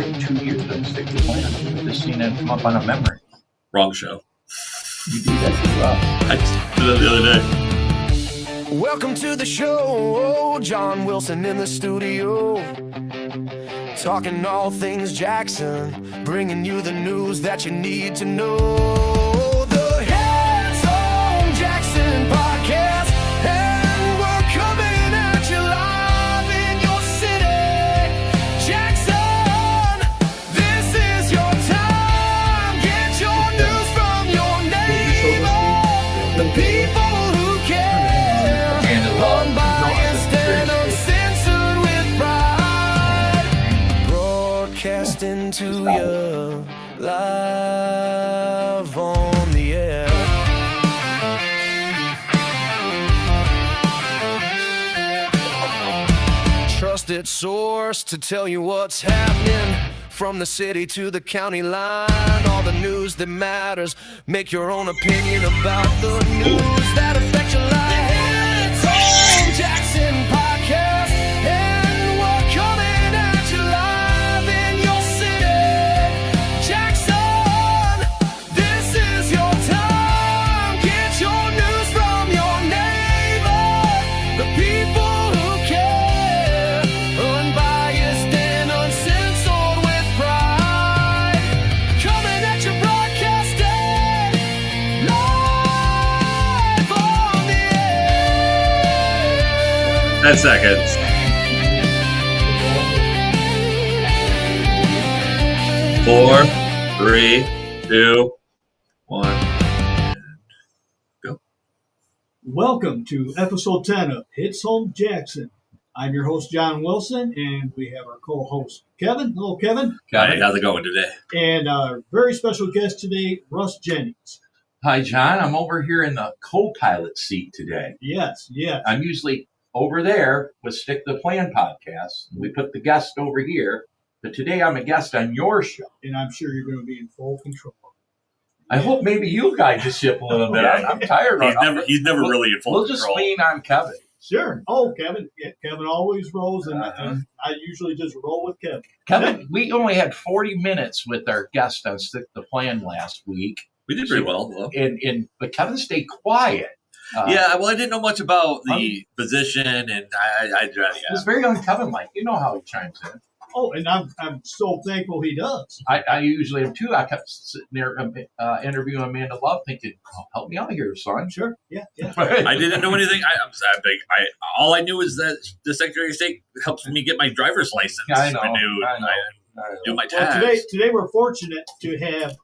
celebrating 2 years of Stick to the Plan. Just seen it come up on a memory. Wrong show. You do that too well. I just did it the other day. Welcome to the show, John Wilson in the studio, talking all things Jackson, bringing you the news that you need to know. The Heads on Jackson podcast, and we're coming at you live in your city, Jackson. This is your time. Get your news from your neighbor, the people who care. Unbiased and uncensored with pride, broadcasting to you live on the air. Trusted source to tell you what's happening from the city to the county line. All the news that matters. Make your own opinion about the news that affects your life. Jackson podcast, and we're coming at you live in your city, Jackson. This is your time. Get your news from your neighbor, the people who care, unbiased and uncensored with pride. Coming at you broadcasting live on the air. 10 seconds. 4, 3, 2, 1, and go. Welcome to episode 10 of Hits Home Jackson. I'm your host, John Wilson, and we have our co-host, Kevin. Hello, Kevin. Got it. How's it going today? And our very special guest today, Russ Jennings. Hi, John. I'm over here in the co-pilot seat today. Yes. I'm usually over there with Stick to the Plan podcast. We put the guest over here, but today I'm a guest on your show. And I'm sure you're going to be in full control. I hope maybe you guys just sip a little bit. I'm tired. He's never really in full We'll control. just lean on Kevin. Sure. Oh, Kevin. Yeah, Kevin always rolls, and I usually just roll with Kevin. Kevin, we only had 40 minutes with our guest on Stick to the Plan last week. We did pretty well. But Kevin stayed quiet. Yeah, well, I didn't know much about the position, and I It was very un-Kevin-like. You know how he chimes in. Oh, and I'm so thankful he does. I usually am too. I kept sitting there interviewing Amanda Love, thinking, oh, "Help me out here, son." Sure. Yeah. I didn't know anything. All I knew is that the Secretary of State helps me get my driver's license. Yeah, I know. I do my tags. Well, today we're fortunate to have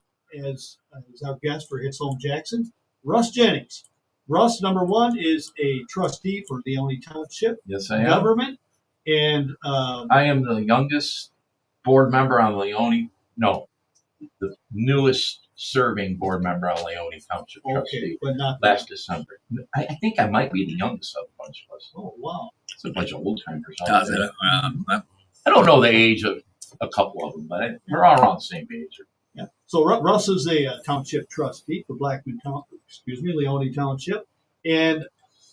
as our guest for Hits Home Jackson, Russ Jennings. Russ, number one, is a trustee for Leone Township Yes, I am. government. And I am the youngest board member on Leone. No, the newest serving board member on Leone Township trustee. But not last December. I think I might be the youngest of the bunch of us. Oh, wow. It's a bunch of old timers. I I don't know the age of a couple of them, but we're all around the same age. Yeah. So Russ is a township trustee for Leone Township. And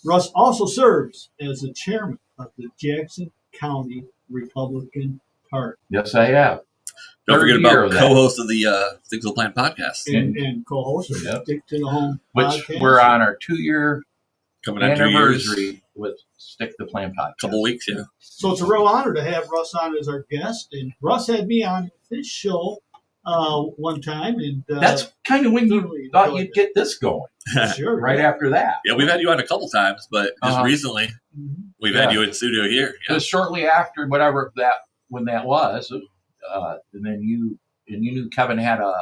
Russ also serves as the chairman of the Jackson County Republican Party. Yes, I have. Don't forget about co-host of the Stick to the Plan podcast. And co-host of Stick to the Home Which podcast. We're on our 2-year Coming on 2 anniversary years. with Stick to the Plan podcast. Couple weeks, yeah. So it's a real honor to have Russ on as our guest. And Russ had me on his show one time. And That's kind of when you thought you'd get this going. Sure. Right after that. Yeah, we've had you on a couple times, but just recently we've had you in studio here. Yeah. Just shortly after when that was, and then you knew Kevin had a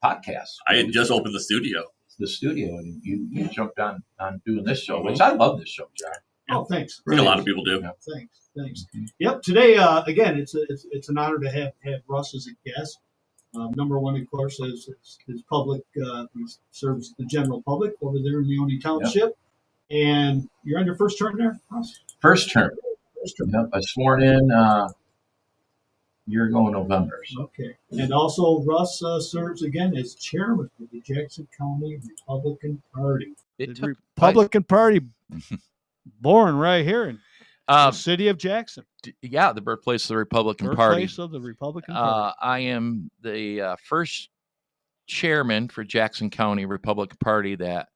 podcast. I had just opened the studio. And you jumped on doing this show, which I love this show, John. Oh, thanks. I think a lot of people do. Yeah. Thanks. Mm-hmm. Yep. Today, again, it's an honor to have Russ as a guest. Number one, of course, is public. He serves the general public over there in Leone Township. Yep. And you're on your first term there, Russ? First term. Yep. I sworn in year ago in November. So. Okay. And also, Russ serves again as chairman of the Jackson County Republican Party. The Republican Party born right here in The city of Jackson. Yeah, the birthplace of the Republican Party. Birthplace of the Republican Party. I am the first chairman for Jackson County Republican Party that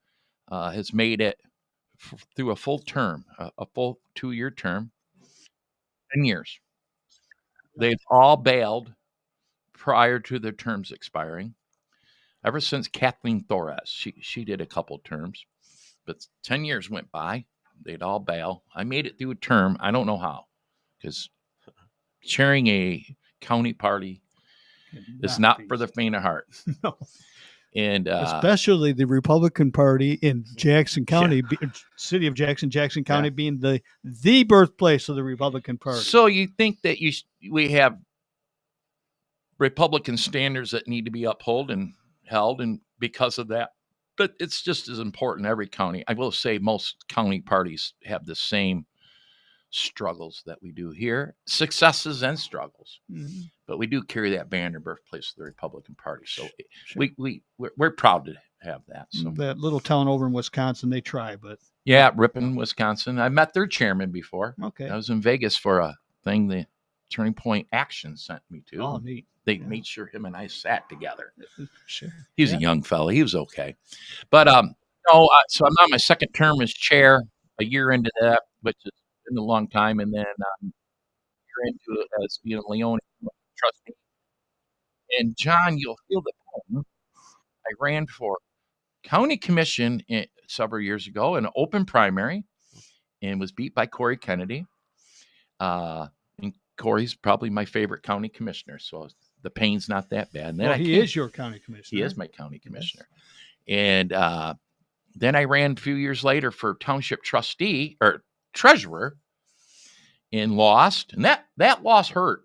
has made it through a full term, a full 2-year term, 10 years. They've all bailed prior to their terms expiring. Ever since Kathleen Torres, she did a couple terms, but 10 years went by. They'd all bail. I made it through a term. I don't know how, because chairing a county party is not for the faint of heart. No. And especially the Republican Party in Jackson County, city of Jackson County being the birthplace of the Republican Party. So you think that we have Republican standards that need to be upheld and held, and because of that, but it's just as important in every county. I will say most county parties have the same struggles that we do here, successes and struggles. Mm-hmm. But we do carry that banner, birthplace of the Republican Party. So sure. we're proud to have that. So that little town over in Wisconsin, they try, but Ripon, Wisconsin. I met their chairman before. Okay, I was in Vegas for a thing the Turning Point Action sent me to. Oh, neat. They made sure him and I sat together. Sure, he's a young fellow. He was okay, but so I'm on my second term as chair. A year into that, which is been a long time, and then you're into it as being a Leone trustee. And John, you'll feel the pain. I ran for county commission several years ago in an open primary, and was beat by Corey Kennedy. And Corey's probably my favorite county commissioner, so the pain's not that bad. And then he is your county commissioner. He is my county commissioner, and then I ran a few years later for township trustee or treasurer and lost. And that loss hurt.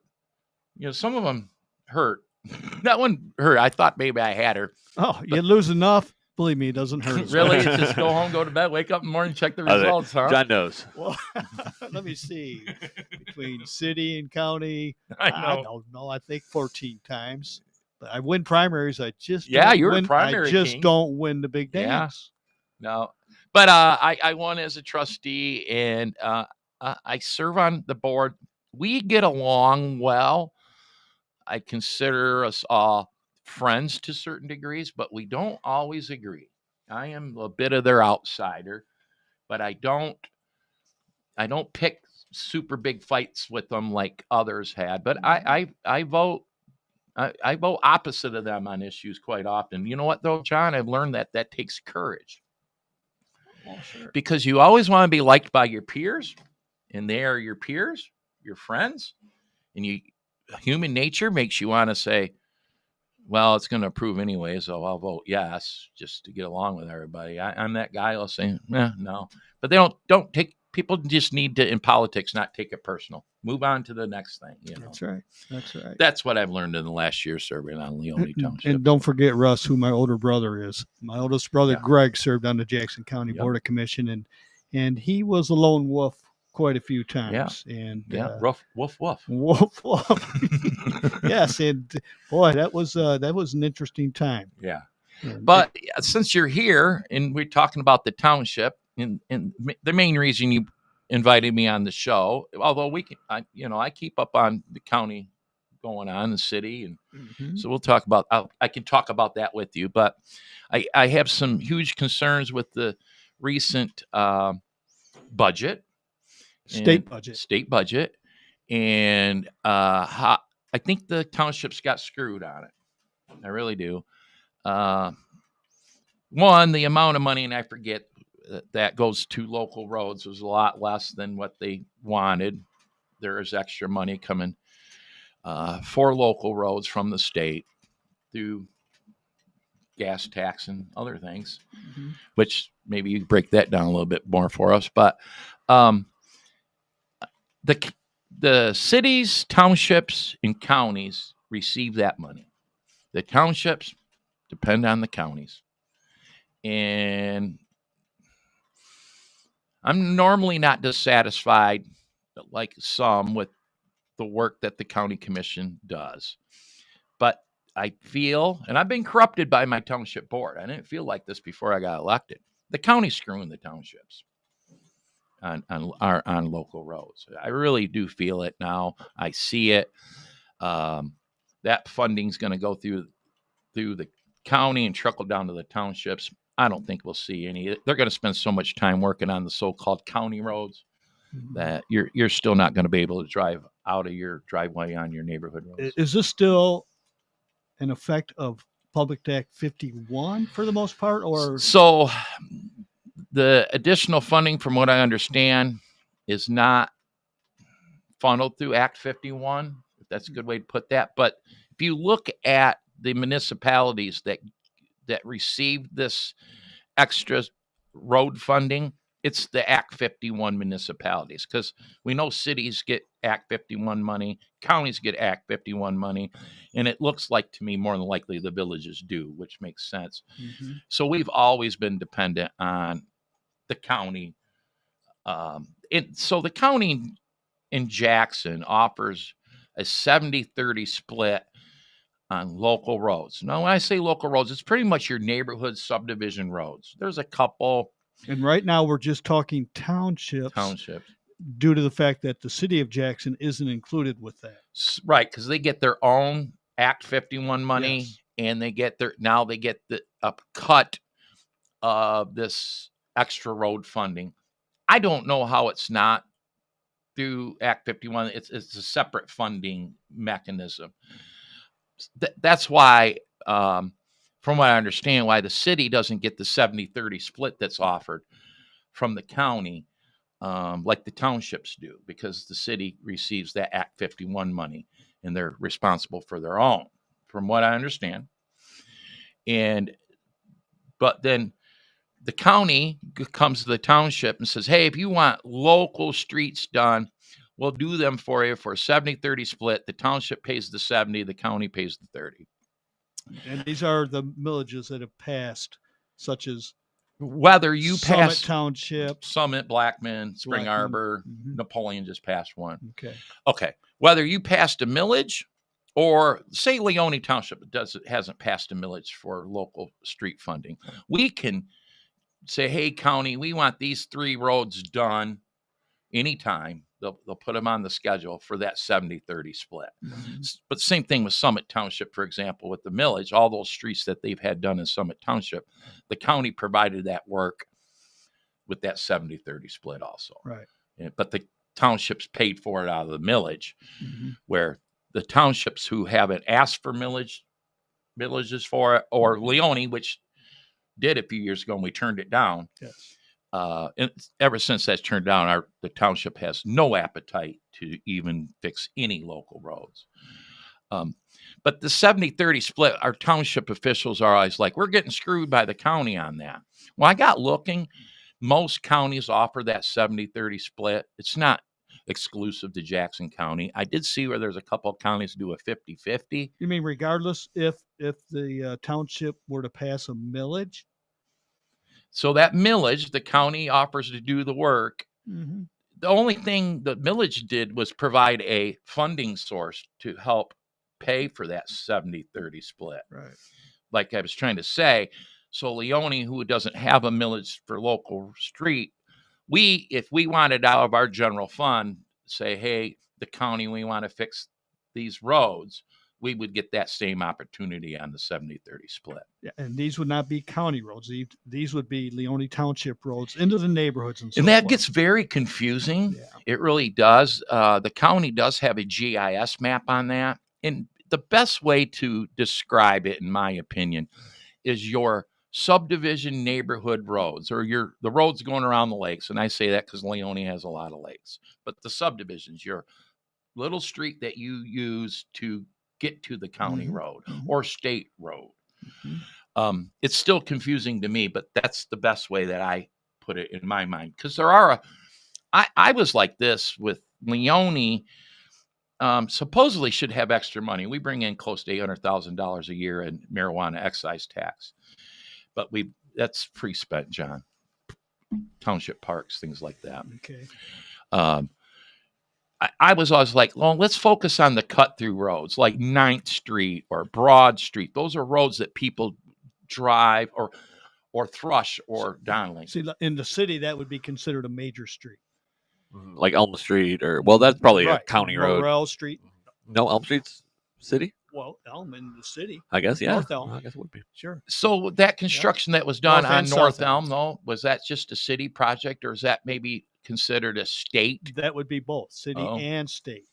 Some of them hurt. That one hurt. I thought maybe I had her. Oh, you lose enough. Believe me, it doesn't hurt. Really? It's just go home, go to bed, wake up in the morning, check the results, huh? John knows. Well, let me see. Between city and county, I don't know. I think 14 times. But I win primaries. I just you're a primary king. Don't win the big dance. Yeah. No. But I won as a trustee, and I serve on the board. We get along well. I consider us all friends to certain degrees, but we don't always agree. I am a bit of their outsider, but I don't pick super big fights with them like others had. But I vote opposite of them on issues quite often. You know what though, John? I've learned that takes courage. Oh, sure. Because you always want to be liked by your peers, and they are your peers, your friends, and human nature makes you want to say, well, it's going to approve anyway, so I'll vote yes, just to get along with everybody. I'm that guy. I'll say, no. But they don't take, people just need to, in politics, not take it personal. Move on to the next thing. That's right. That's what I've learned in the last year serving on Leone Township. And don't forget Russ, who my older brother is. My oldest brother, Greg, served on the Jackson County Board of Commission, and he was a lone wolf quite a few times. And rough, woof, woof. Woof, woof. Yes, and boy, that was an interesting time. Yeah. But since you're here and we're talking about the township, and the main reason you invited me on the show, although I keep up on the county going on, the city, and so we'll talk about. I can talk about that with you, but I have some huge concerns with the recent budget. State budget, and I think the townships got screwed on it. I really do. One, the amount of money, and I forget that goes to local roads, was a lot less than what they wanted. There is extra money coming for local roads from the state through gas tax and other things, which maybe you break that down a little bit more for us, but. The cities, townships, and counties receive that money. The townships depend on the counties. And I'm normally not dissatisfied, like some, with the work that the county commission does. But I feel, and I've been corrupted by my township board. I didn't feel like this before I got elected. The county's screwing the townships. on local roads. I really do feel it now. I see it. That funding's going to go through the county and trickle down to the townships. I don't think we'll see any. They're going to spend so much time working on the so-called county roads that you're still not going to be able to drive out of your driveway on your neighborhood roads. Is this still an effect of Public Act 51 for the most part, or so? The additional funding, from what I understand, is not funneled through Act 51, if that's a good way to put that. But if you look at the municipalities that received this extra road funding, it's the Act 51 municipalities, because we know cities get Act 51 money, counties get Act 51 money, and it looks like to me more than likely the villages do, which makes sense. So we've always been dependent on the county. So the county in Jackson offers a 70-30 split on local roads. Now, when I say local roads, it's pretty much your neighborhood subdivision roads. There's a couple. And right now we're just talking townships due to the fact that the city of Jackson isn't included with that. Right, because they get their own Act 51 money, Yes. and they get a cut of this extra road funding. I don't know how it's not through Act 51. It's a separate funding mechanism. That's why, from what I understand, why the city doesn't get the 70-30 split that's offered from the county, like the townships do, because the city receives that Act 51 money and they're responsible for their own, from what I understand. But then the county comes to the township and says, hey, if you want local streets done, we'll do them for you for a 70-30 split. The township pays the 70, the county pays the 30. And these are the millages that have passed, such as whether you pass Summit Township, Summit, Blackman, Spring Arbor, Napoleon just passed one. Okay. Whether you passed a millage, or say Leone Township hasn't passed a millage for local street funding, we can say, hey, county, we want these 3 roads done anytime. They'll put them on the schedule for that 70-30 split. But same thing with Summit Township, for example, with the millage, all those streets that they've had done in Summit Township, the county provided that work with that 70-30 split also. Right. But the townships paid for it out of the millage, where the townships who haven't asked for villages for it, or Leone, which did a few years ago and we turned it down. Yes. And ever since that's turned down, the township has no appetite to even fix any local roads. But the 70-30 split, our township officials are always like, we're getting screwed by the county on that. Well, I got looking. Most counties offer that 70-30 split. It's not exclusive to Jackson County. I did see where there's a couple of counties do a 50-50. You mean regardless if the township were to pass a millage? So that millage, the county offers to do the work. The only thing the millage did was provide a funding source to help pay for that 70-30 split. Right. Like I was trying to say, so Leone, who doesn't have a millage for local street, if we wanted out of our general fund, say, hey, the county, we want to fix these roads, we would get that same opportunity on the 70-30 split. Yeah, and these would not be county roads. These would be Leone Township roads into the neighborhoods and so And that forth. gets very confusing. Yeah. It really does. The county does have a GIS map on that. And the best way to describe it, in my opinion, is your subdivision neighborhood roads, or the roads going around the lakes. And I say that because Leone has a lot of lakes. But the subdivisions, your little street that you use to get to the county road or state road. It's still confusing to me, but that's the best way that I put it in my mind. Because I was like this with Leone. Supposedly should have extra money. We bring in close to $800,000 a year in marijuana excise tax, but that's pre-spent, John. Township parks, things like that. Okay. I was always like, well, let's focus on the cut-through roads like 9th Street or Broad Street. Those are roads that people drive, or Thrush or Donnelly. See, in the city, that would be considered a major street. like Elm Street, or that's probably a county road. Morrell Street. No, Elm Street's city. Well, Elm in the city. I guess, yeah. North Elm. I guess it would be. Sure. So that construction that was done North on and North South Elm, though, was that just a city project, or is that maybe considered a state? That would be both city Oh. and state.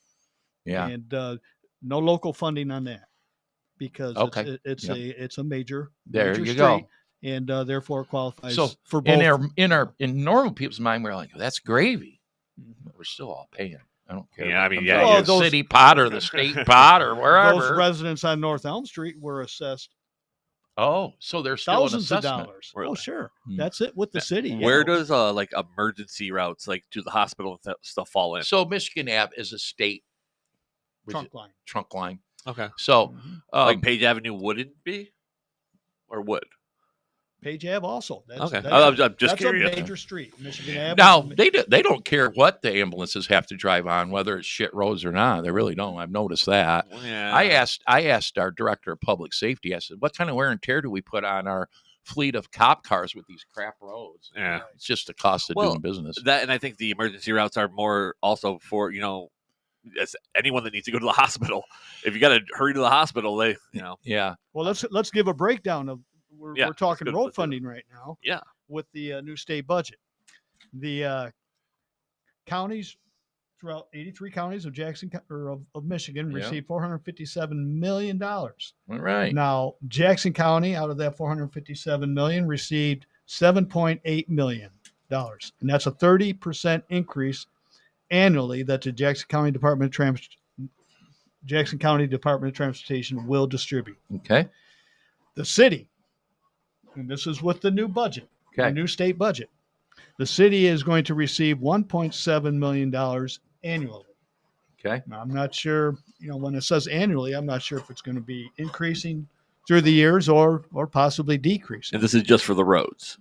Yeah. And no local funding on that because Okay. it's a major. There major you street, go. And therefore it qualifies So for both. in normal people's mind, we're like, that's gravy. But we're still all paying. I don't care. Yeah, I if it mean, comes yeah, out of the those- city pot or the state pot or wherever. Those residents on North Elm Street were assessed Oh, so there's still thousands an of assessment. dollars. Really? Oh, sure. Hmm. That's it with the city. Where you know. does like emergency routes, like to the hospital and stuff, fall in? So Michigan Ave is a state trunk line? trunk line. Okay. So Mhm. Like Page Avenue wouldn't be, or would? Page Ave also. That's, Okay. That's, I'm just that's curious. a major street. Michigan Ave. now is a they don't care what the ambulances have to drive on, whether it's shit roads or not. They really don't. I've noticed that. Yeah. I asked our director of public safety. I said, "What kind of wear and tear do we put on our fleet of cop cars with these crap roads?" Yeah. It's just the cost of doing business. That, and I think the emergency routes are more also for, as anyone that needs to go to the hospital. If you got to hurry to the hospital, they, Yeah. Well, let's give a breakdown of. We're Yeah, talking let's go road with it. funding right now. Yeah. With the new state budget, the counties throughout 83 counties of of Michigan Yeah. received $457 million. All right. Now, Jackson County, out of that $457 million, received $7.8 million, and that's a 30% increase annually that the Jackson County Department of Transportation will distribute. Okay. The city, and this is with the new budget, the Okay. new state budget, the city is going to receive $1.7 million annually. Okay. Now, I'm not sure, when it says annually, I'm not sure if it's going to be increasing through the years or possibly decreasing. and this is just for the roads.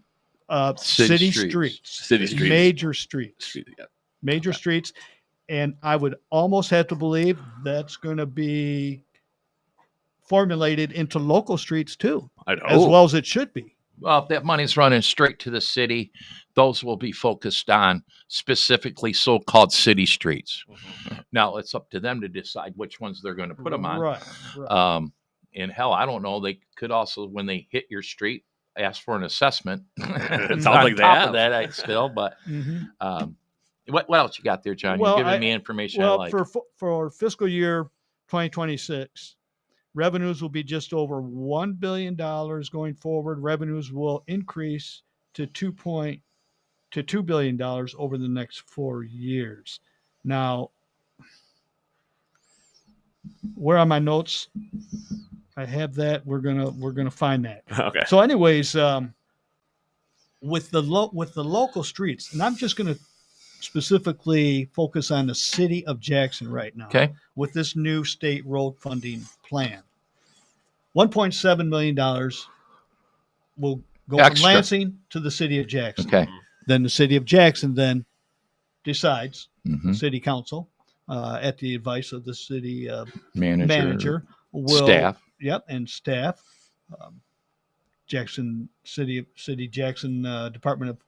City streets. streets, City streets. major streets, Yeah. major streets. And I would almost have to believe that's going to be formulated into local streets too, I know. as well as it should be. Well, if that money's running straight to the city, those will be focused on specifically so-called city streets. Now it's up to them to decide which ones they're going to put them on. Right. Right. And hell, I don't know. They could also, when they hit your street, ask for an assessment. It sounds On like they top have. of that, I still. But Mhm. what else you got there, John? Well, You're giving me information I Well, like. for fiscal year 2026, revenues will be just over $1 billion going forward. Revenues will increase to $2 billion over the next 4 years. Now, where are my notes? I have that. We're gonna find that. Okay. So, anyways, with the local streets, and I'm just gonna specifically focus on the city of Jackson right now. Okay. With this new state road funding plan, $1.7 million will go Extra. from Lansing to the city of Jackson. Okay. Then the city of Jackson then decides, Mhm. city council, at the advice of the city Manager. will Staff. Yep, and staff. Jackson Jackson Department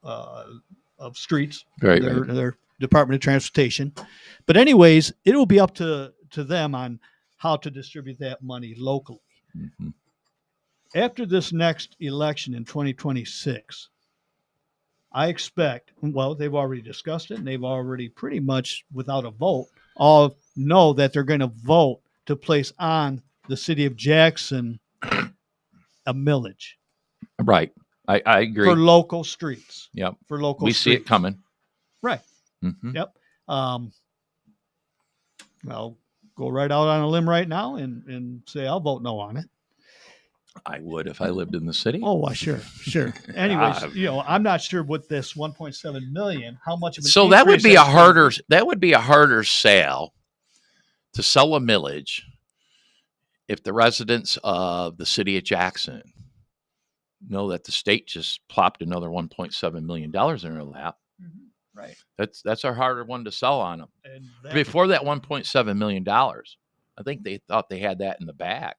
of Streets, Right. their Department of Transportation. But anyways, it will be up to them on how to distribute that money locally. Mhm. After this next election in 2026, I expect, well, they've already discussed it, and they've already pretty much, without a vote, all know that they're going to vote to place on the city of Jackson a millage Right. I agree. for local streets. Yep. For local We see streets. it coming. Right. Mhm. Yep. I'll go right out on a limb right now and say I'll vote no on it. I would if I lived in the city. Oh, well, sure. Anyways, God. I'm not sure with this 1.7 million how much of an So that would increase be a that's gonna harder sale to sell a millage if the residents of the city of Jackson know that the state just plopped another $1.7 million in their lap. Mhm. Right. That's a harder one to sell on them. And that, Before that $1.7 million, I think they thought they had that in the bag.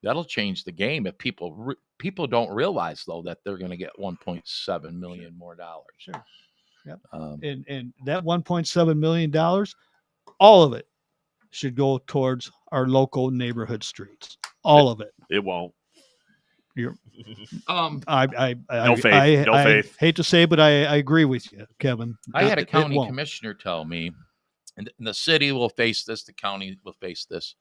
That'll change the game if people don't realize though that they're going to get $1.7 million more dollars. Sure. Yep. Um, And that $1.7 million, all of it should go towards our local neighborhood streets. All of it. It won't. You're, um, No faith. No faith. hate to say, but I agree with you, Kevin. I had a It county won't. commissioner tell me, and the city will face this, the county will face this.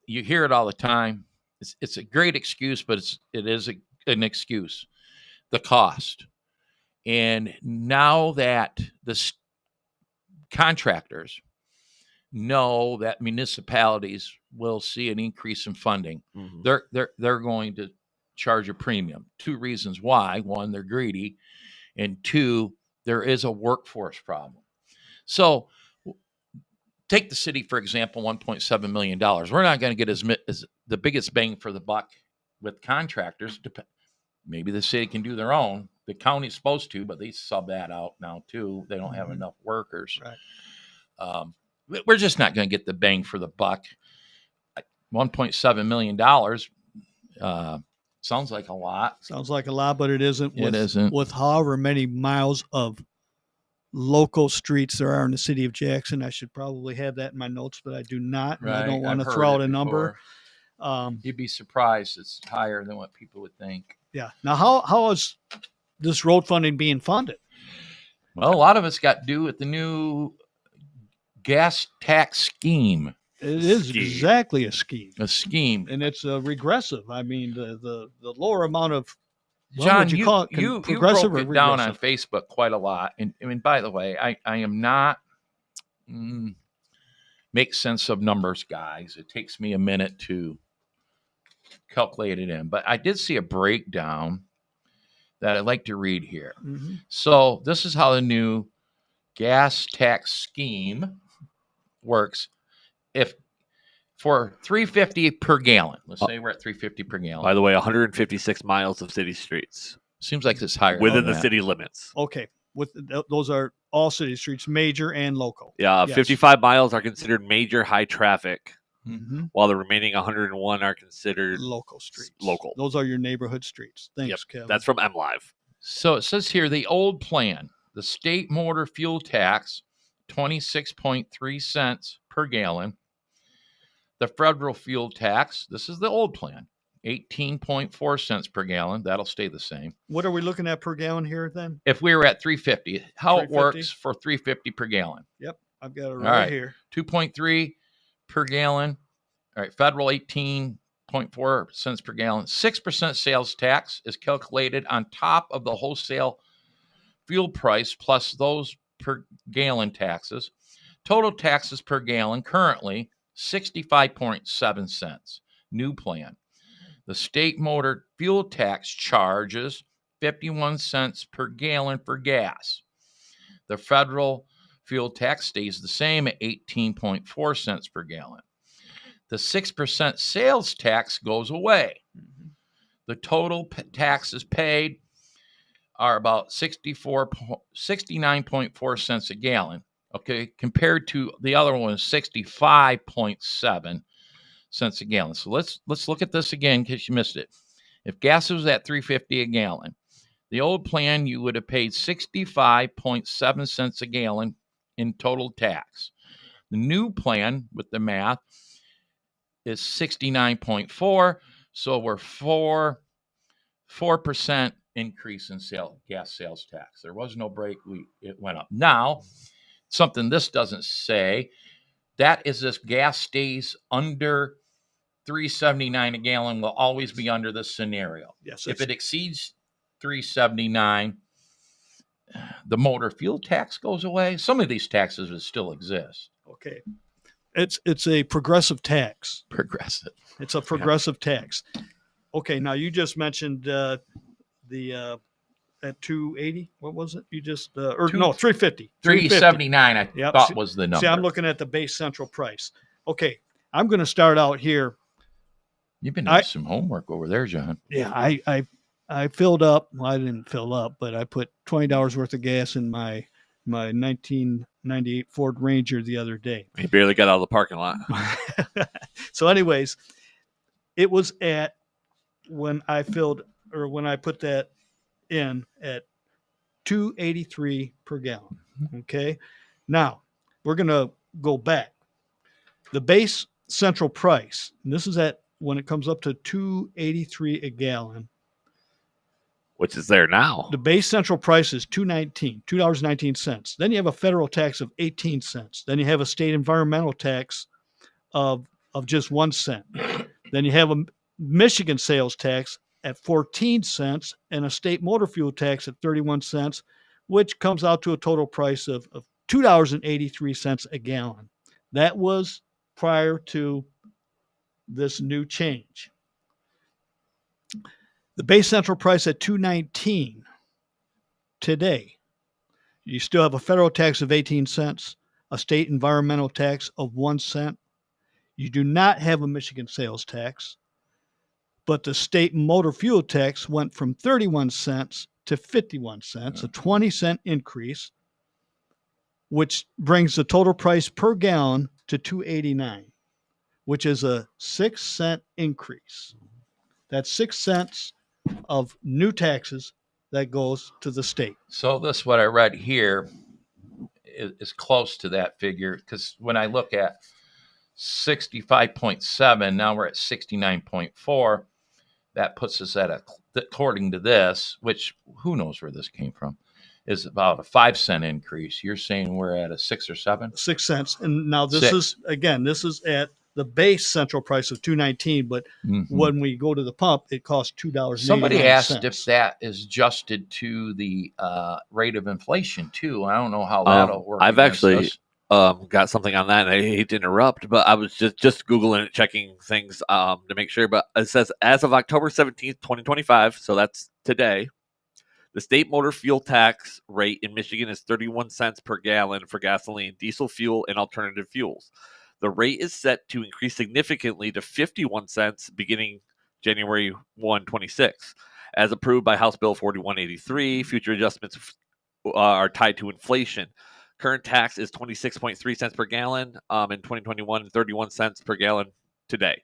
You hear it all the time. It's a great excuse, but it is an excuse. The cost. And now that the contractors know that municipalities will see an increase in funding, Mhm. they're going to charge a premium. Two reasons why: one, they're greedy, and two, there is a workforce problem. So, take the city for example, $1.7 million. We're not going to get as the biggest bang for the buck with contractors. Maybe the city can do their own. The county's supposed to, but they sub that out now too. They don't have enough workers. Right. We're just not going to get the bang for the buck. $1.7 million sounds like a lot. Sounds like a lot, but it isn't. It isn't. With however many miles of local streets there are in the city of Jackson. I should probably have that in my notes, but I do not. And I don't want to throw out a number. You'd be surprised it's higher than what people would think. Yeah. Now, how is this road funding being funded? Well, a lot of it's got to do with the new gas tax scheme. It is exactly a scheme. A scheme. And it's regressive. I mean, the lower amount of, John, you call it? You Progressive broke or it down on regressive? Facebook quite a lot. And I mean, by the way, I am not make sense of numbers, guys. It takes me a minute to calculate it in. But I did see a breakdown that I'd like to read here. Mm-hmm. So this is how the new gas tax scheme works. If for $3.50 per gallon, let's say we're at $3.50 per gallon. By the way, 156 miles of city streets Seems like it's higher within than the that. city limits. Okay. Those are all city streets, major and local. Yeah, Yes. 55 miles are considered major high traffic, Mm-hmm. while the remaining 101 are considered Local streets. local. Those are your neighborhood streets. Thanks, Yep, Kevin. That's from MLive. So it says here the old plan, the state motor fuel tax, 26.3 cents per gallon. The federal fuel tax, this is the old plan, 18.4 cents per gallon. That'll stay the same. What are we looking at per gallon here then? If we were at $3.50, how it $3.50? works for $3.50 per gallon. Yep. I've got it All right right. here. 2.3 per gallon. All right, federal 18.4 cents per gallon. 6% sales tax is calculated on top of the wholesale fuel price plus those per gallon taxes. Total taxes per gallon currently 65.7 cents. New plan. The state motor fuel tax charges 51 cents per gallon for gas. The federal fuel tax stays the same at 18.4 cents per gallon. The 6% sales tax goes away. The total taxes paid are about 69.4 cents a gallon. Okay, compared to the other one, 65.7 cents a gallon. So let's look at this again in case you missed it. If gas was at $3.50 a gallon, the old plan you would have paid 65.7 cents a gallon in total tax. The new plan with the math is 69.4, so we're 4% increase in gas sales tax. There was no break; it went up. Now, something this doesn't say, that is if gas stays under $3.79 a gallon, will always be under this scenario. Yes. If it exceeds $3.79, the motor fuel tax goes away. Some of these taxes will still exist. Okay. It's a progressive tax. Progressive. It's a progressive tax. Okay. Now you just mentioned at 280. What was it? You just no, 350. 379, I Yep. thought was the number. See, I'm looking at the base central price. Okay. I'm going to start out here. You've been doing some homework over there, John. Yeah, I filled up. Well, I didn't fill up, but I put $20 worth of gas in my 1998 Ford Ranger the other day. He barely got out of the parking lot. So, anyways, it was at when I put that in at $2.83 per gallon. Okay. Now we're going to go back. The base central price, and this is at when it comes up to $2.83 a gallon. Which is there now. The base central price is $2.19. Then you have a federal tax of 18 cents. Then you have a state environmental tax of just 1 cent. Then you have a Michigan sales tax at 14 cents and a state motor fuel tax at 31 cents, which comes out to a total price of $2.83 a gallon. That was prior to this new change. The base central price at $2.19 today. You still have a federal tax of 18 cents, a state environmental tax of 1 cent. You do not have a Michigan sales tax, but the state motor fuel tax went from 31 cents to 51 cents, a 20-cent increase, which brings the total price per gallon to $2.89, which is a 6-cent increase. That's 6 cents of new taxes that goes to the state. So this, what I read here, is close to that figure, because when I look at 65.7, now we're at 69.4. That puts us at according to this, which who knows where this came from, is about a 5-cent increase. You're saying we're at a 6 or 7? 6 cents. And now this is at the base central price of $2.19, but when we go to the pump, it costs $2.89. Somebody asked if that is adjusted to the rate of inflation too. I don't know how that'll work. I've actually got something on that, and I hate to interrupt, but I was just Googling it, checking things to make sure. But it says as of October 17th, 2025, so that's today, the state motor fuel tax rate in Michigan is 31 cents per gallon for gasoline, diesel fuel, and alternative fuels. The rate is set to increase significantly to 51 cents beginning January 1, 26. As approved by House Bill 4183, future adjustments are tied to inflation. Current tax is 26.3 cents per gallon in 2021 and 31 cents per gallon today.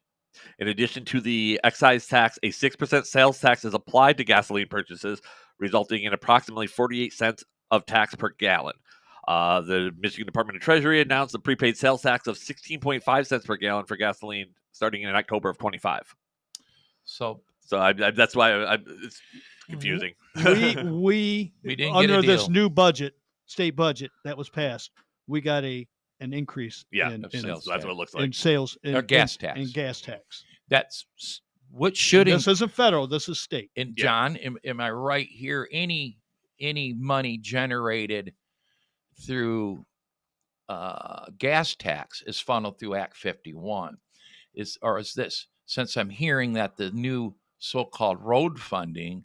In addition to the excise tax, a 6% sales tax is applied to gasoline purchases, resulting in approximately 48 cents of tax per gallon. The Michigan Department of Treasury announced a prepaid sales tax of 16.5 cents per gallon for gasoline starting in October of 25. So that's why it's confusing. We didn't under get a this deal. new budget, state budget that was passed, we got an increase in sales that's what it looks like. in sales Or gas tax. and gas tax. That's what should. This isn't federal. This is state. And John, am I right here? Any money generated through gas tax is funneled through Act 51. Is this, since I'm hearing that the new so-called road funding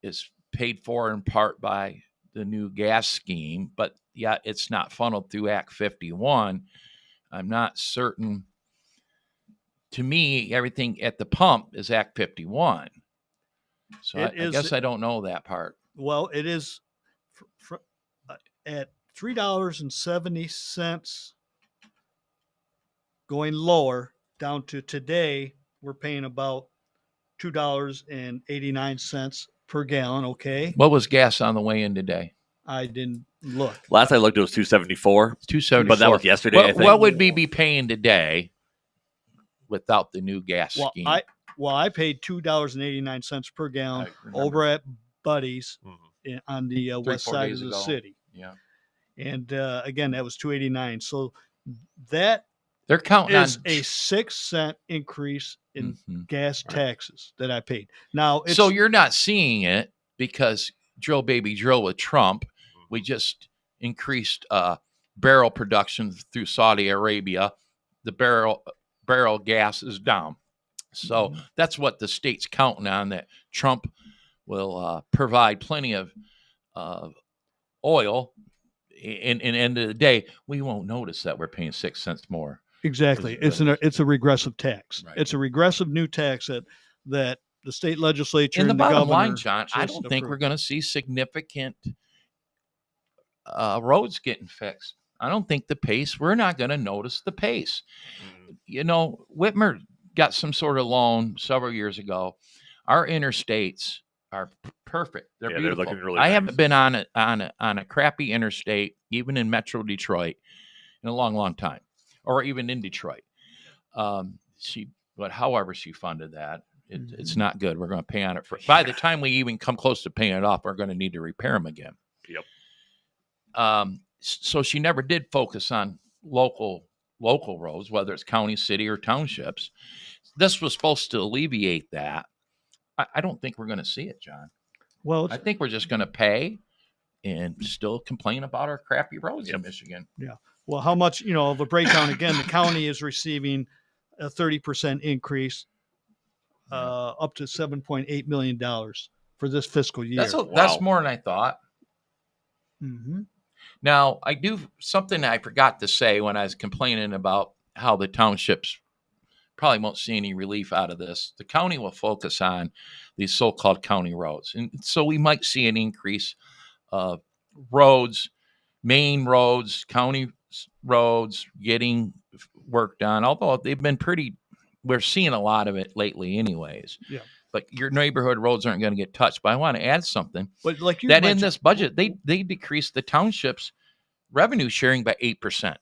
is paid for in part by the new gas scheme, but yet it's not funneled through Act 51, I'm not certain. To me, everything at the pump is Act 51. So I guess I don't know that part. Well, it is at $3.70 going lower down to today. We're paying about $2.89 per gallon. Okay. What was gas on the way in today? I didn't look. Last I looked, it was 274. It's 274. But that was yesterday, I think. What would we be paying today without the new gas scheme? I paid $2.89 per gallon over at Buddy's on the west side of the city. Yeah. And again, that was $2.89. So that they're counting is on a 6 cent increase in gas taxes that I paid. Now, so you're not seeing it because drill baby drill with Trump. We just increased barrel production through Saudi Arabia. The barrel gas is down. So that's what the state's counting on, that Trump will provide plenty of oil. And end of the day, we won't notice that we're paying 6 cents more. Exactly. It's a regressive tax. Right. It's a regressive new tax that the state legislature And the bottom governor line, John, I just don't think we're approved. going to see significant roads getting fixed. I don't think we're not going to notice the pace. You know, Whitmer got some sort of loan several years ago. Our interstates are perfect. They're Yeah, beautiful. they're looking really I nice. haven't been on a crappy interstate, even in Metro Detroit, in a long, long time, or even in Detroit. But however she funded that, it's not good. We're going to pay on it by the time we even come close to paying it off, we're going to need to repair them again. Yep. So she never did focus on local roads, whether it's county, city, or townships. This was supposed to alleviate that. I don't think we're going to see it, John. Well, I think we're just going to pay and still complain about our crappy roads in Michigan. Yeah. Well, how much, of a breakdown again, the county is receiving a 30% increase, up to $7.8 million for this fiscal year. That's more than I thought. Mm-hmm. Now, something I forgot to say when I was complaining about how the townships probably won't see any relief out of this. The county will focus on these so-called county roads. And so we might see an increase of roads, main roads, county roads getting work done, although they've been we're seeing a lot of it lately anyways. Yeah. But your neighborhood roads aren't going to get touched. But I want to add something. But like you that mentioned, in this budget, they decreased the township's revenue sharing by 8%.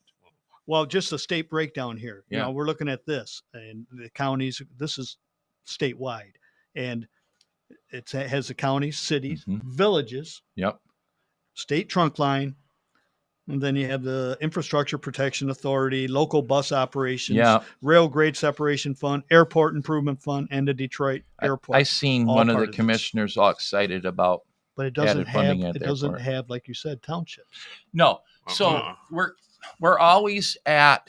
Well, just the state breakdown here. Yeah. We're looking at this, and the counties. This is statewide, and it has the counties, cities, villages. Yep. State trunk line, and then you have the Infrastructure Protection Authority, local bus operations, rail grade separation fund, airport improvement fund, and the Detroit airport. I seen one of the commissioners all excited about, but it doesn't have, like you said, townships. No. So we're always at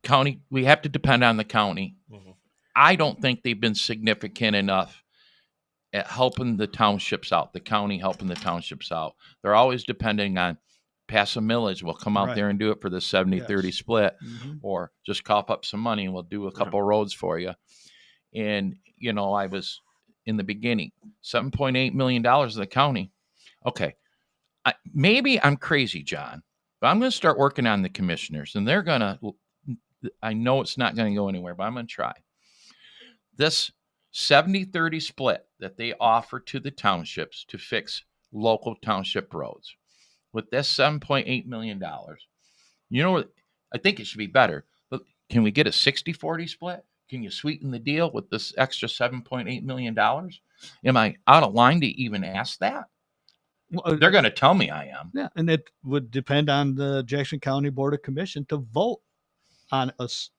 county. We have to depend on the county. Mm-hmm. I don't think they've been significant enough at helping the townships out, the county helping the townships out. They're always depending on pass a millage. We'll come out there and do it for the 70-30 split, or just cough up some money and we'll do a couple roads for you. And, I was in the beginning, $7.8 million of the county. Okay. Maybe I'm crazy, John, but I'm going to start working on the commissioners, and I know it's not going to go anywhere, but I'm going to try. This 70-30 split that they offer to the townships to fix local township roads with this $7.8 million, I think it should be better. But can we get a 60-40 split? Can you sweeten the deal with this extra $7.8 million? Am I out of line to even ask that? Well, they're going to tell me I am. Yeah, and it would depend on the Jackson County Board of Commission to vote on us.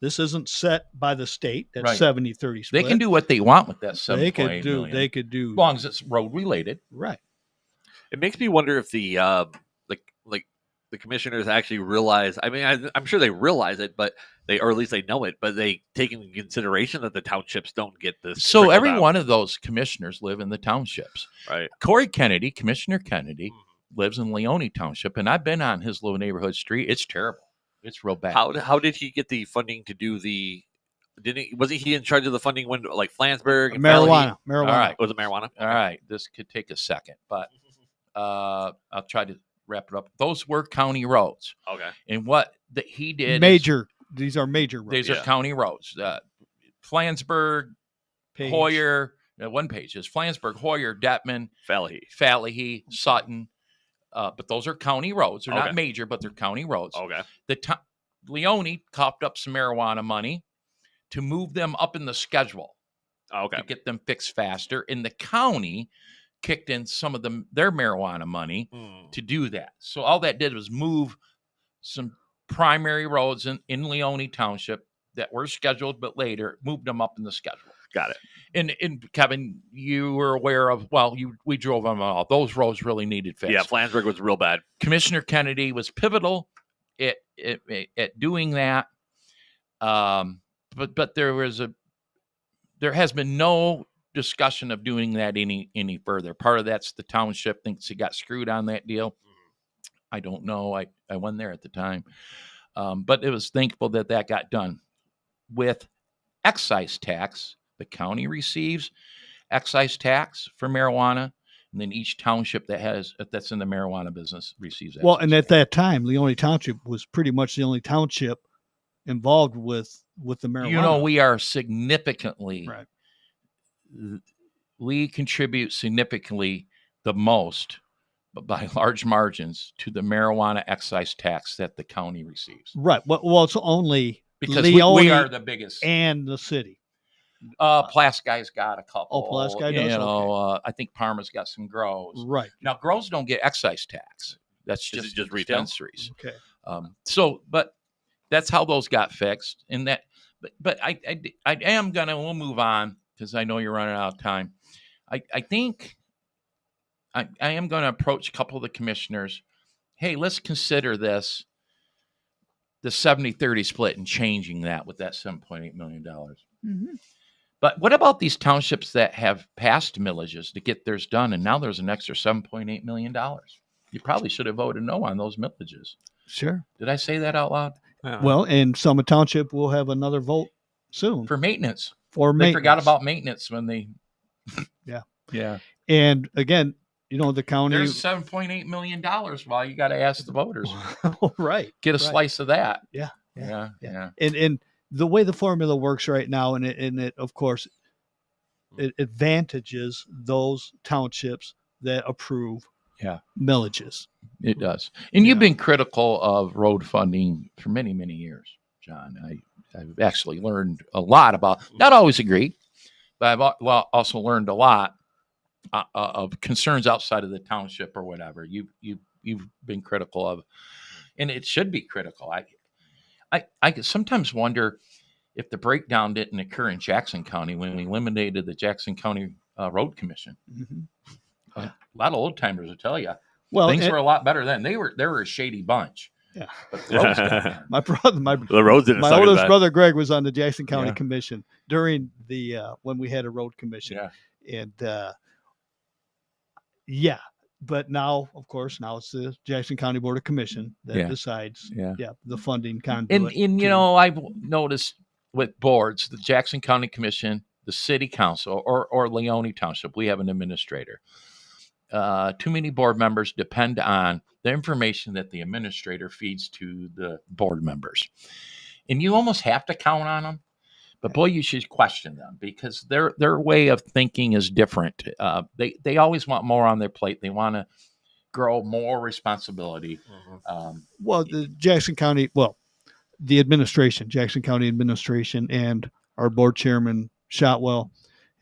This isn't set by the state. That's 70-30 split. They can do what they want with that $7.8 million. They could do as long as it's road related. Right. It makes me wonder if the the commissioners actually realize. I mean, I'm sure they realize it, but or at least they know it, but they take into consideration that the townships don't get this. So every one of those commissioners live in the townships. Right. Commissioner Kennedy, lives in Leone Township, and I've been on his little neighborhood street. It's terrible. It's real bad. How did he get the funding to do the? Wasn't he in charge of the funding when Flansburgh and marijuana? All right, was it marijuana? All right, this could take a second, but I'll try to wrap it up. Those were county roads. Okay. And what he did these are major roads. These are county roads. Flansburgh, Hoyer, one page is Flansburgh, Hoyer, Detman, Fallahy, Sutton. But those are county roads. They're not major, but they're county roads. Okay. Leone coughed up some marijuana money to move them up in the schedule. Okay. To get them fixed faster. And the county kicked in some of their marijuana money to do that. So all that did was move some primary roads in Leone Township that were scheduled, but later moved them up in the schedule. Got it. And Kevin, you were aware of, we drove them all. Those roads really needed fixed. Yeah, Flansburgh was real bad. Commissioner Kennedy was pivotal at doing that. But there has been no discussion of doing that any further. Part of that's the township thinks he got screwed on that deal. I don't know. I wasn't there at the time. But it was thankful that got done. With excise tax, the county receives excise tax for marijuana, and then each township that's in the marijuana business receives excise and at that time, Leone Township was pretty much the only township involved with the marijuana. You know, we are significantly, right. we contribute significantly the most, but by large margins, to the marijuana excise tax that the county receives. Right. Well, it's only Because Leone we are the biggest. and the city. Plasky's got a couple. Oh, Plasky does? You know, Okay. I think Parma's got some grows. Right. Now, grows don't get excise tax. That's Is it just just retail? dispensaries. Okay. But that's how those got fixed. And that, but I am gonna. We'll move on because I know you're running out of time. I think I am going to approach a couple of the commissioners. Hey, let's consider this, the 70-30 split, and changing that with that $7.8 million. Mm-hmm. But what about these townships that have passed millages to get theirs done, and now there's an extra $7.8 million? You probably should have voted no on those millages. Sure. Did I say that out loud? Well, and Summit Township will have another vote soon For maintenance. for They maintenance. forgot about maintenance when they. Yeah. Yeah. And again, you know, the county. There's $7.8 million. Well, you got to ask the voters. Right. Get a right. slice of that. Yeah. Yeah. And the way the formula works right now, and it of course, it advantages those townships that approve millages. It does. And you've Yeah. been critical of road funding for many, many years, John. I've actually learned a lot about, not always agreed, but I've also learned a lot of concerns outside of the township or whatever. You've been critical of, and it should be critical. I sometimes wonder if the breakdown didn't occur in Jackson County when we eliminated the Jackson County Road Commission. Mm-hmm. A lot of old timers will tell you Well, things were a lot better then. They were a shady bunch. Yeah. But the roads got done. The roads didn't My suck as oldest bad. brother Greg was on the Jackson County Yeah. Commission during the when we had a road commission. Yeah. And but now, of course, it's the Jackson County Board of Commission that Yeah. decides Yeah. the funding conduit. And you to- know, I've noticed with boards, the Jackson County Commission, the City Council, or Leone Township, we have an administrator. Too many board members depend on the information that the administrator feeds to the board members. And you almost have to count on them. But boy, you should question them because their way of thinking is different. They always want more on their plate. They want to grow more responsibility. Well, the Jackson County, the administration, Jackson County administration, and our board chairman, Shotwell,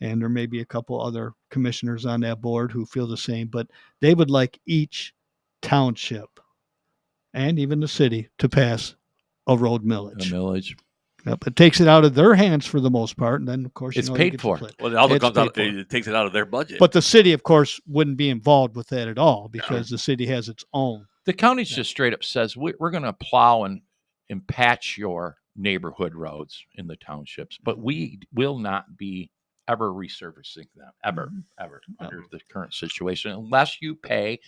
and there may be a couple other commissioners on that board who feel the same, but they would like each township and even the city to pass a road A millage. millage. Yep, it takes it out of their hands for the most part, and then of course It's you paid get to for. split. Well, it also It's comes out. paid for. It takes it out of their budget. But the city, of course, wouldn't be involved with that at all because the city has its own. The county just straight up says we're going to plow and patch your neighborhood roads in the townships, but we will not be ever resurfacing them ever under the current situation unless you pay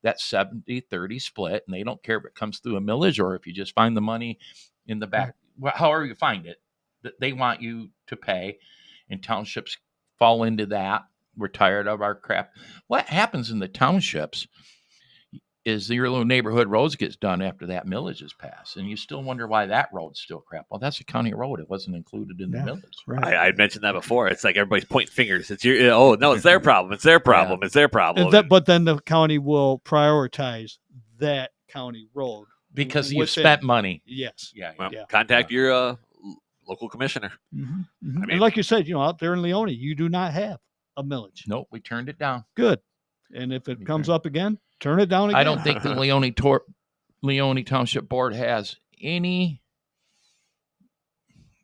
that 70-30 split, and they don't care if it comes through a millage or if you just find the money in the back. However you find it, they want you to pay, and townships fall into that. We're tired of our crap. What happens in the townships is your little neighborhood roads gets done after that millage is passed, and you still wonder why that road's still crap. Well, that's a county road. It wasn't included in the millage. Right. I mentioned that before. It's like everybody's pointing fingers. It's your it's their problem. It's their problem. It's their problem. But then the county will prioritize that county road Because you've within- spent money. Yes. Yeah. Well, yeah. contact your local commissioner. Mm-hmm. I mean- and like you said, out there in Leone, you do not have a millage. Nope, we turned it down. Good. And if it comes up again, turn it down again. I don't think the Leone Township Board has any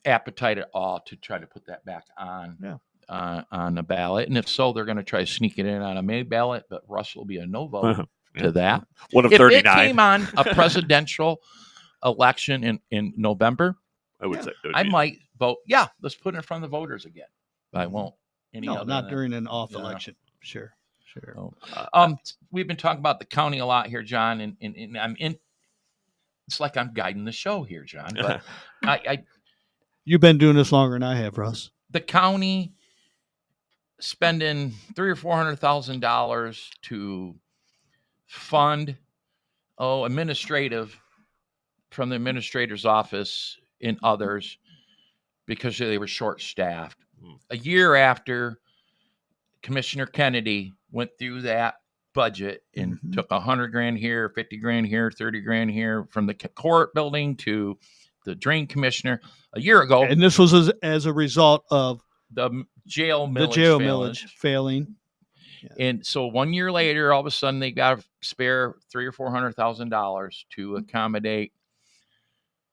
appetite at all to try to put that back on the ballot. And if so, they're going to try to sneak it in on a May ballot, but Russ will be a no vote to that. One of If 39. it came on a presidential election in November, I would say. it would I be- might vote, let's put it in front of the voters again. But I won't. No, other not than- during an off Yeah. election. Sure. So, we've been talking about the county a lot here, John, and I'm in. It's like I'm guiding the show here, John. But You've been doing this longer than I have, Russ. the county spending $300,000 or $400,000 to fund administrative from the administrator's office in others because they were short-staffed. A year after Commissioner Kennedy went through that budget and took $100,000 here, $50,000 here, $30,000 here from the court building to the drain commissioner a year ago. And this was as a result of the jail millage failing. Yeah. And so 1 year later, all of a sudden they got to spare $300,000 or $400,000 to accommodate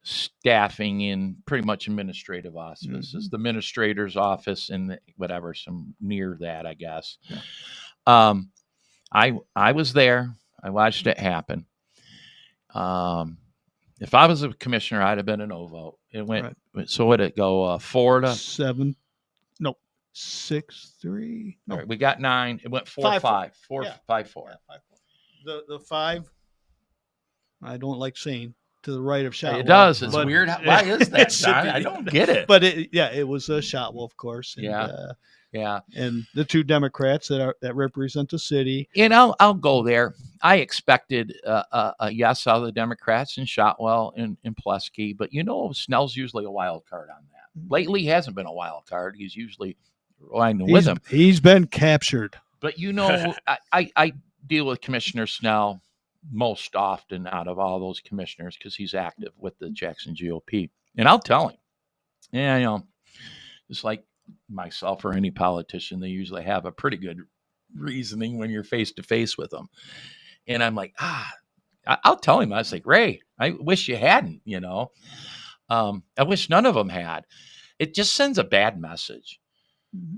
staffing in pretty much administrative offices, the administrator's office and whatever, some near that, I guess. Yeah. I was there. I watched it happen. If I was a commissioner, I'd have been a no vote. It went, so what did it go, 4-7? No, 6-3. No, right, we got 9. It went 4-5. 5-4. Yeah, 5-4. The 5, I don't like saying to the right of Shotwell. It does. It's weird. Why is that, John? I don't get it. But it was Shotwell, of course. And, yeah. And the 2 Democrats that represent the city. And I'll go there. I expected a yes out of the Democrats in Shotwell and Plesky, but Snell's usually a wild card on that. Lately, he hasn't been a wild card. He's usually riding with him. He's been captured. But I deal with Commissioner Snell most often out of all those commissioners because he's active with the Jackson GOP. And I'll tell him, it's like myself or any politician, they usually have a pretty good reasoning when you're face to face with them. And I'm like, I'll tell him, I was like, Ray, I wish you hadn't, I wish none of them had. It just sends a bad message.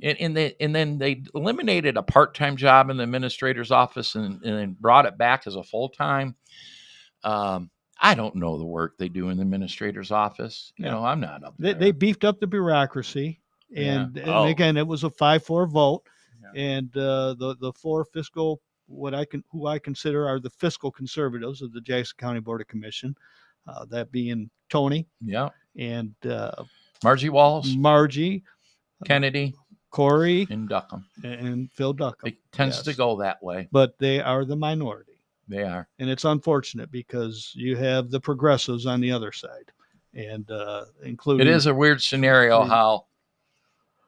And then they eliminated a part-time job in the administrator's office and then brought it back as a full-time. I don't know the work they do in the administrator's office. I'm not up there. They beefed up the bureaucracy. And again, it was a 5-4 vote. Yeah. And the 4 fiscal, who I consider are the fiscal conservatives of the Jackson County Board of Commission, that being Tony. Yeah. And Margie Walls. Margie. Kennedy. Corey. And Duckham. And Phil Duckham. It tends to go that way. But they are the minority. They are. And it's unfortunate because you have the progressives on the other side. And including. It is a weird scenario how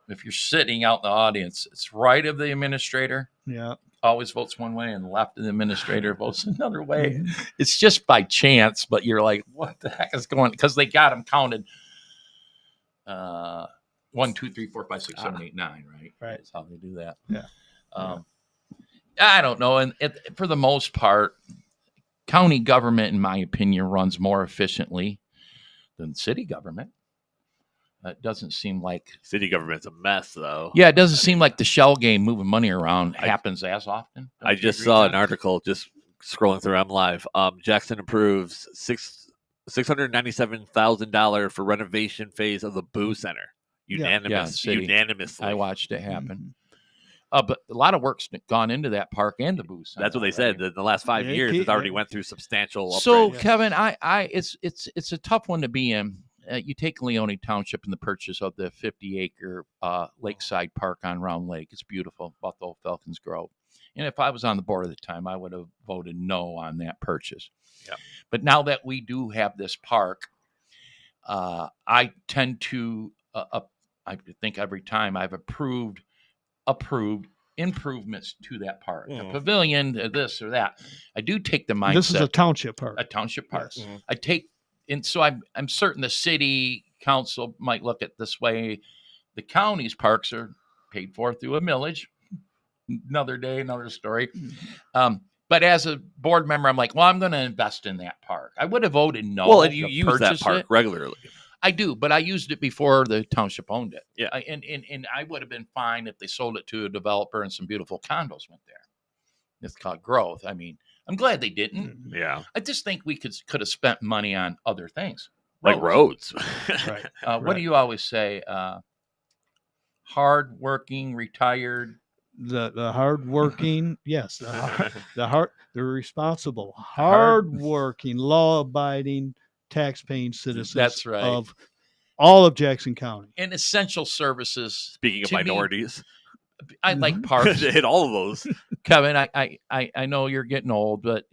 if you're sitting out in the audience, it's right of the administrator. Yeah. Always votes one way and left of the administrator votes another way. It's just by chance, but you're like, what the heck is going on? Because they got them counted 1, 2, 3, 4, 5, 6, 7, 8, 9, right? Right. That's how they do that. Yeah. I don't know. And for the most part, county government, in my opinion, runs more efficiently than city government. It doesn't seem like city government's a mess, though. Yeah, it doesn't seem like the shell game moving money around happens as often. I just saw an article just scrolling through M Live. Jackson approves $697,000 for renovation phase of the Boo Center. Unanimously. I watched it happen. But a lot of work's gone into that park and the Boo Center. That's what they said. In the last 5 years, it's already went through substantial upgrades. So, Kevin, it's a tough one to be in. You take Leone Township and the purchase of the 50-acre lakeside park on Round Lake. It's beautiful, Buffalo Falcons Grove. And if I was on the board at the time, I would have voted no on that purchase. Yeah. But now that we do have this park, I tend to, I think every time I've approved improvements to that park. A pavilion, this or that. I do take the mindset. This is a township park. A township park. Yes. I take. And so I'm certain the city council might look at this way. The county's parks are paid for through a millage. Another day, another story. But as a board member, I'm like, well, I'm going to invest in that park. I would have voted no. Well, and you use that park regularly. I do, but I used it before the township owned it. Yeah. And I would have been fine if they sold it to a developer and some beautiful condos went there. It's called growth. I mean, I'm glad they didn't. Yeah. I just think we could have spent money on other things. Like roads. Right. What do you always say? Hard-working, retired. The hard-working, yes. The responsible, hard-working, law-abiding, tax-paying citizens. That's right. Of all of Jackson County. And essential services. Speaking of minorities. I like parks. Hit all of those. Kevin, I know you're getting old, but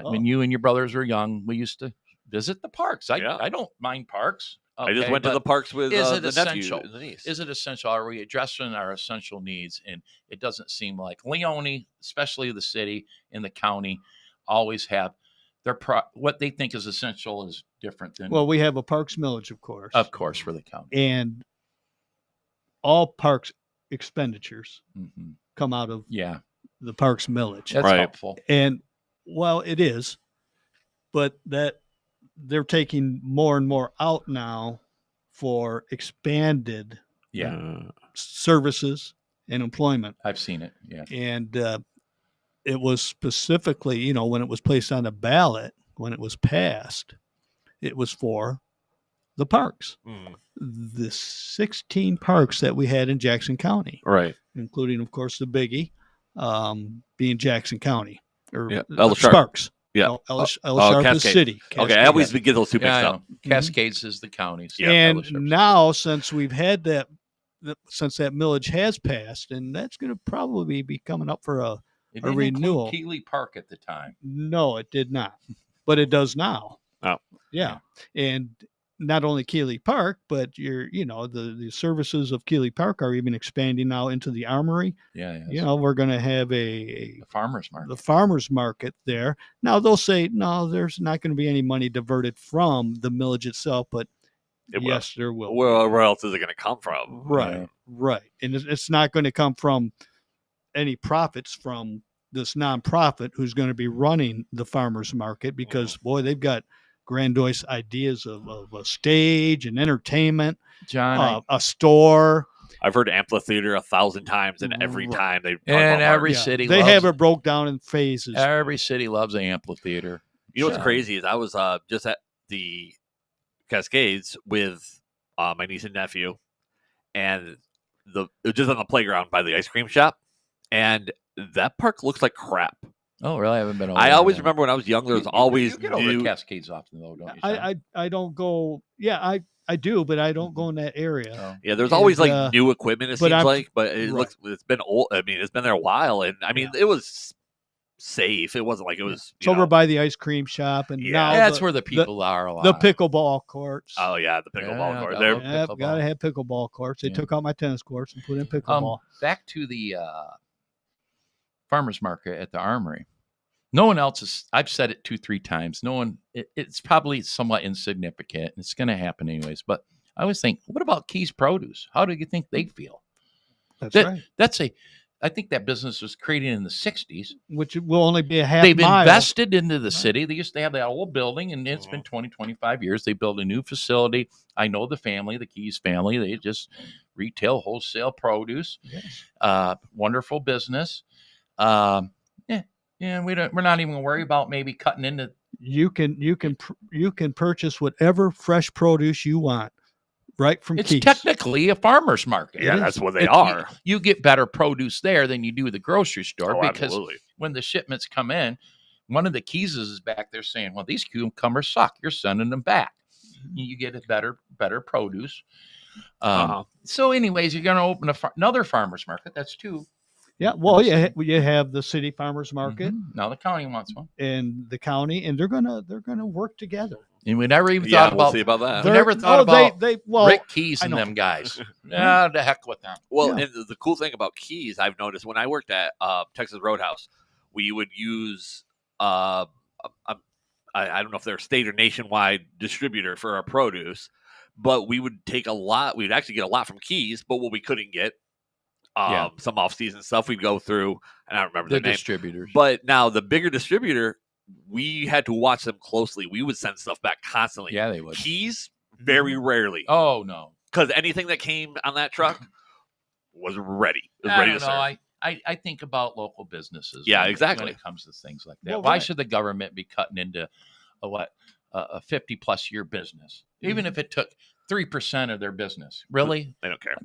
when you and your brothers were young, we used to visit the parks. I don't mind parks. I just okay, went to but the parks with is it the nephew essential? and the niece. Is it essential? Are we addressing our essential needs? And it doesn't seem like Leone, especially the city and the county, always have their what they think is essential is different than. Well, we have a parks millage, of course, for the county, and all parks expenditures come out of the parks millage. That's helpful. And well, it is, but that they're taking more and more out now for expanded services and employment. I've seen it. Yeah. And it was specifically, when it was placed on the ballot, when it was passed, it was for the parks. The 16 parks that we had in Jackson County. Right. Including, of course, the biggie being Jackson County. Or Sparks. Yeah. Ellis Sharp is city. Cascade. Okay, I always get those two mixed up. Cascades is the county. So and now, since we've had that, since that millage has passed, and that's going to probably be coming up for a renewal. Keeley Park at the time. No, it did not, but it does now. Oh, yeah. And not only Keeley Park, but the services of Keeley Park are even expanding now into the Armory. Yeah. We're going to have the farmers market. The farmers market there. Now they'll say no, there's not going to be any money diverted from the millage itself, but yes, there will. Well, where else is it going to come from? Right. And it's not going to come from any profits from this nonprofit who's going to be running the farmers market, because boy, they've got grandiose ideas of a stage and entertainment, John, a store. I've heard amphitheater 1,000 times, and every time they city they have it broke down in phases. Every city loves an amphitheater. You know what's crazy is I was just at the Cascades with my niece and nephew, and it was just on the playground by the ice cream shop, and that park looks like crap. Oh, really? I haven't been over I there. always remember when I was young, there was always you get over the Cascades often, though, don't you? I don't go. Yeah, I do, but I don't go in that area. Oh. Yeah, there's always like new equipment. It seems like, but it right. it's been old. I mean, it's been there a while, and I mean, it was safe. It wasn't like it was. It's over by the ice cream shop, and now that's where the people are a lot. The pickleball courts. Oh yeah, the pickleball courts. They're gotta have pickleball courts. They took out my tennis courts and put in pickleball. Back to the farmers market at the Armory. No one else is. I've said it 2-3 times. No one. It's probably somewhat insignificant. It's going to happen anyways. But I always think, what about Keys Produce? How do you think they feel? That's right. I think that business was created in the 60s. Which will only be a half They've mile. invested into the city. They used to have that old building, and it's been 20, 25 years. They built a new facility. I know the family, the Keys family. They just retail, wholesale produce. Yes. Wonderful business. Yeah, we're not even going to worry about maybe cutting into. You can purchase whatever fresh produce you want, right from It's Keys. technically a farmer's market. Yeah, that's what they are. You get better produce there than you do at the grocery store, because absolutely. When the shipments come in, one of the Keys is back there saying, "Well, these cucumbers suck. You're sending them back." You get a better produce. So, anyways, you're going to open another farmer's market. That's 2. Yeah, well, you have the city farmers market. Now the county wants one, and the county, and they're gonna work together. And we never even thought about. We'll see about that. We never thought about Rick Keys Keys and them guys. The heck with them. Well, and the cool thing about Keys, I've noticed when I worked at Texas Roadhouse, we would use I don't know if they're a state or nationwide distributor for our produce, but we would take a lot. We'd actually get a lot from Keys, but what we couldn't get. Some off-season stuff we'd go through, and I don't remember the name. Distributors. But now the bigger distributor, we had to watch them closely. We would send stuff back constantly. Yeah, they would. Keys, very rarely. Oh, no. Because anything that came on that truck was ready. It was ready to serve. I think about local businesses. Yeah, exactly. When it comes to things like that. Well, Why should the government be cutting into a 50-plus year business, even if it took 3% of their business? Really? They don't care.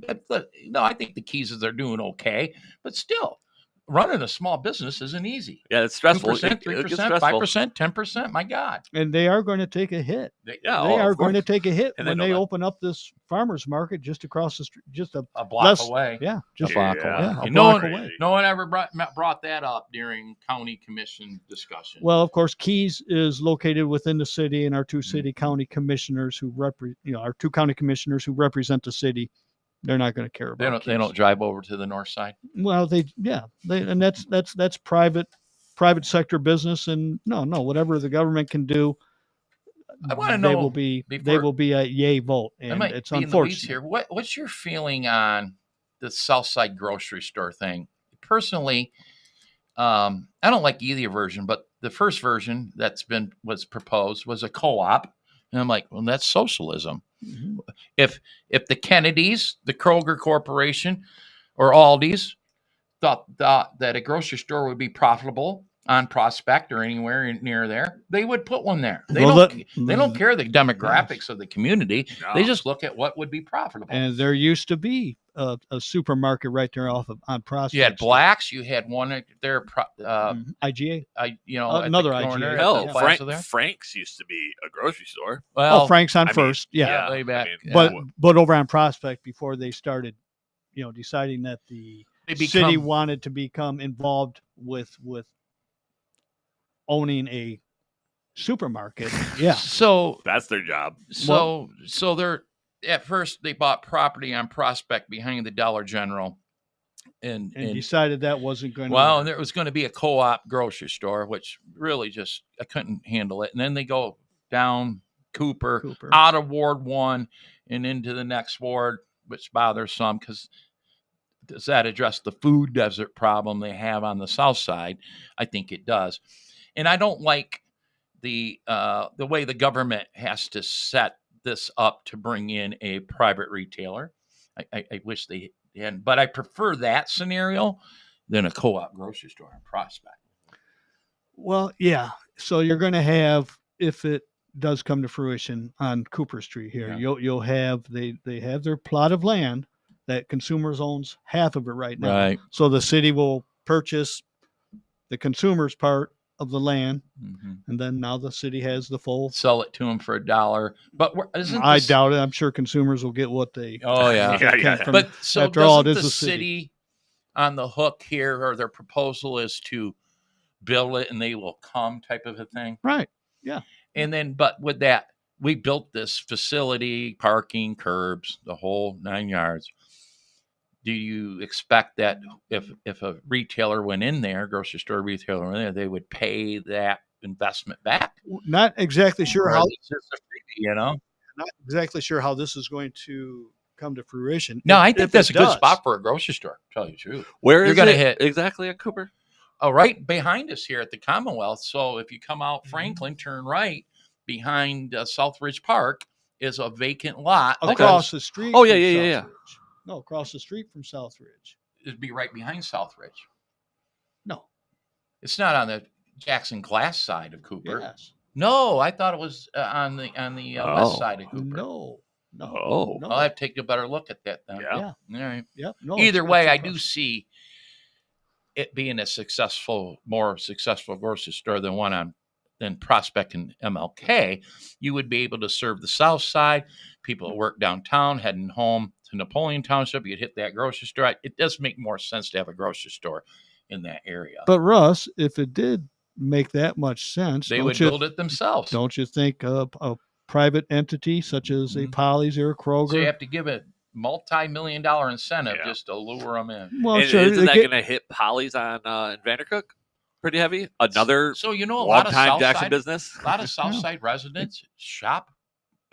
No, I think the Keys are doing okay, but still, running a small business isn't easy. Yeah, it's stressful. 2%, It gets 3%, stressful. 5%, 10%. My God. And they are going to take a hit. Yeah, They are of going to course. take a hit And when they they know that. open up this farmers market just across the street, just a block less, away. Yeah, just a block Yeah. away. Yeah, a And block no one, away. no one ever brought that up during county commission discussion. Well, of course, Keys is located within the city, and our two county commissioners who our two county commissioners who represent the city, they're not going to care about. they don't drive over to the north side. Well, and that's private sector business, and no, whatever the government can do, I want to they know. will be a yay vote, I and might it's be in the weeds unfortunate. here. What's your feeling on the Southside grocery store thing? Personally, I don't like either version, but the first version was proposed was a co-op, and I'm like, well, that's socialism. Mhm. If the Kennedys, the Kroger Corporation, or Aldi's thought that a grocery store would be profitable on Prospect or anywhere near there, they would put one there. They don't care the demographics of the community. No. They just look at what would be profitable. And there used to be a supermarket right there on Prospect. You had Blacks. You had one there. IGA. at Another the corner, IGA. at Hell, the plaza there. Frank's used to be a grocery store. Well, Frank's on I mean, First. yeah, way back. But over on Prospect, before they started, deciding that the city wanted to become involved with owning a supermarket. Yeah. So That's their job. So they're at first they bought property on Prospect behind the Dollar General, and decided that wasn't going to. Well, and there was going to be a co-op grocery store, which really just I couldn't handle it. And then they go down Cooper. Out of Ward 1 and into the next ward, which bothers some because does that address the food desert problem they have on the south side? I think it does. And I don't like the way the government has to set this up to bring in a private retailer. I wish they hadn't, but I prefer that scenario than a co-op grocery store in Prospect. Well, yeah. So you're going to have, if it does come to fruition on Cooper Street here, you'll have they have their plot of land that Consumers owns half of it right now. Right. So the city will purchase the Consumers part of the land, and then now the city has the full. Sell it to them for $1. But I doubt it. I'm sure Consumers will get what they. Oh yeah. But so after all, it doesn't is the city on the hook here, or their proposal is to build it and they will come type of a thing? Right. Yeah. And then, but with that, we built this facility, parking, curbs, the whole 9 yards. Do you expect that if a retailer went in there, grocery store retailer went in there, they would pay that investment back? Not exactly sure how. It's just a freebie, Not exactly sure how this is going to come to fruition. No, I think that's a good spot for a grocery store. To tell you the truth. Where you're is going to it hit exactly at Cooper? Oh, right behind us here at the Commonwealth. So if you come out Franklin, turn right behind Southridge Park is a vacant lot across the street. Oh yeah. No, across the street from Southridge. It'd be right behind Southridge. No, it's not on the Jackson Glass side of Cooper. Yes. No, I thought it was on the west side of Cooper. No. I'll have to take a better look at that then. Yeah. All right. Yep. No, either way, I do see it being a more successful grocery store than Prospect and MLK. You would be able to serve the south side. People that work downtown heading home to Napoleon Township, you'd hit that grocery store. It does make more sense to have a grocery store in that area. But Russ, if it did make that much sense, they would build it themselves. Don't you think a private entity such as a Polly's or a Kroger? So you have to give a multi-million-dollar incentive just to lure them in. Well, and sure. Isn't that going to hit Polly's on in Vandercook pretty heavy? Another a lot of Jackson business. A lot of Southside residents shop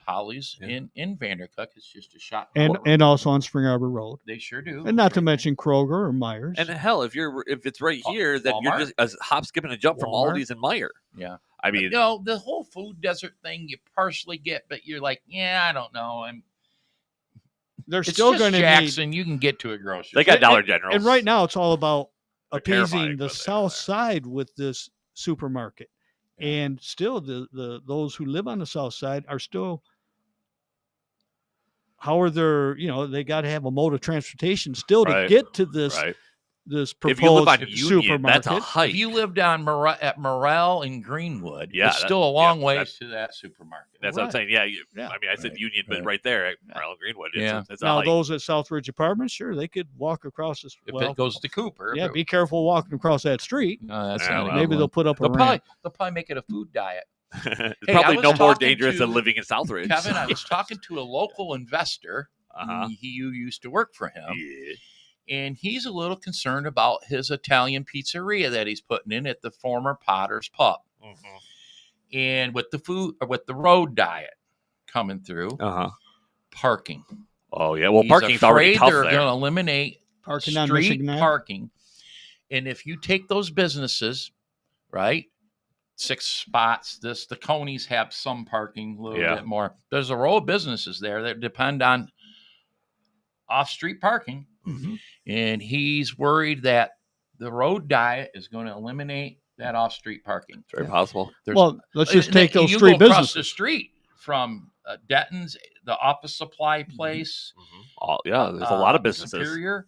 Polly's in Vandercook. It's just a shop. And also on Spring Arbor Road. They sure do. And not to mention Kroger or Myers. And hell, if it's right here, then you're just a hop, skip, and a jump from Aldi's and Meyer. Yeah. I mean, the whole food desert thing you partially get, but you're like, yeah, I don't know. They're still going to Jackson. You can get to a grocery store. They got Dollar General. And right now, it's all about appeasing the south side with this supermarket. Yeah. And still, the those who live on the south side are still. How are they got to have a mode of transportation still to get to this this If you live proposed on Union, supermarket. that's a hike. If you lived on at Morel in Greenwood, Yeah, it's still a long yeah, ways that's- to that supermarket. That's what I'm Right. saying. Yeah, Yeah. I mean, I said Right, Union, but right. right there at Morel Greenwood, Yeah. it's a Now, hike. those at Southridge Apartments, sure, they could walk across this. If Well, it goes to Cooper, yeah, be careful walking across that street. that's Yeah, not a well, good Maybe one. they'll put up a They'll ramp. probably make it a food diet. It's Hey, probably I no was more talking dangerous than to- living in Southridge. Kevin, I was talking to a local investor. Uh-huh. You used to work for him. Yeah. And he's a little concerned about his Italian pizzeria that he's putting in at the former Potter's Pub. Mhm. And with the road diet coming through, Uh-huh. parking. Oh yeah. Well, He's parking's already afraid tough they're there. going to eliminate Parking on street Michigan Ave. parking. And if you take those businesses, right, 6 spots, the Conies have some parking, a little Yeah. bit more. There's a row of businesses there that depend on off-street parking. Mhm. And he's worried that the road diet is going to eliminate that off-street parking. It's very possible. There's- Well, let's just take those you three go across businesses. the street from Denton's, the office supply Mm-hmm. place. Oh yeah, there's a lot of businesses. Superior.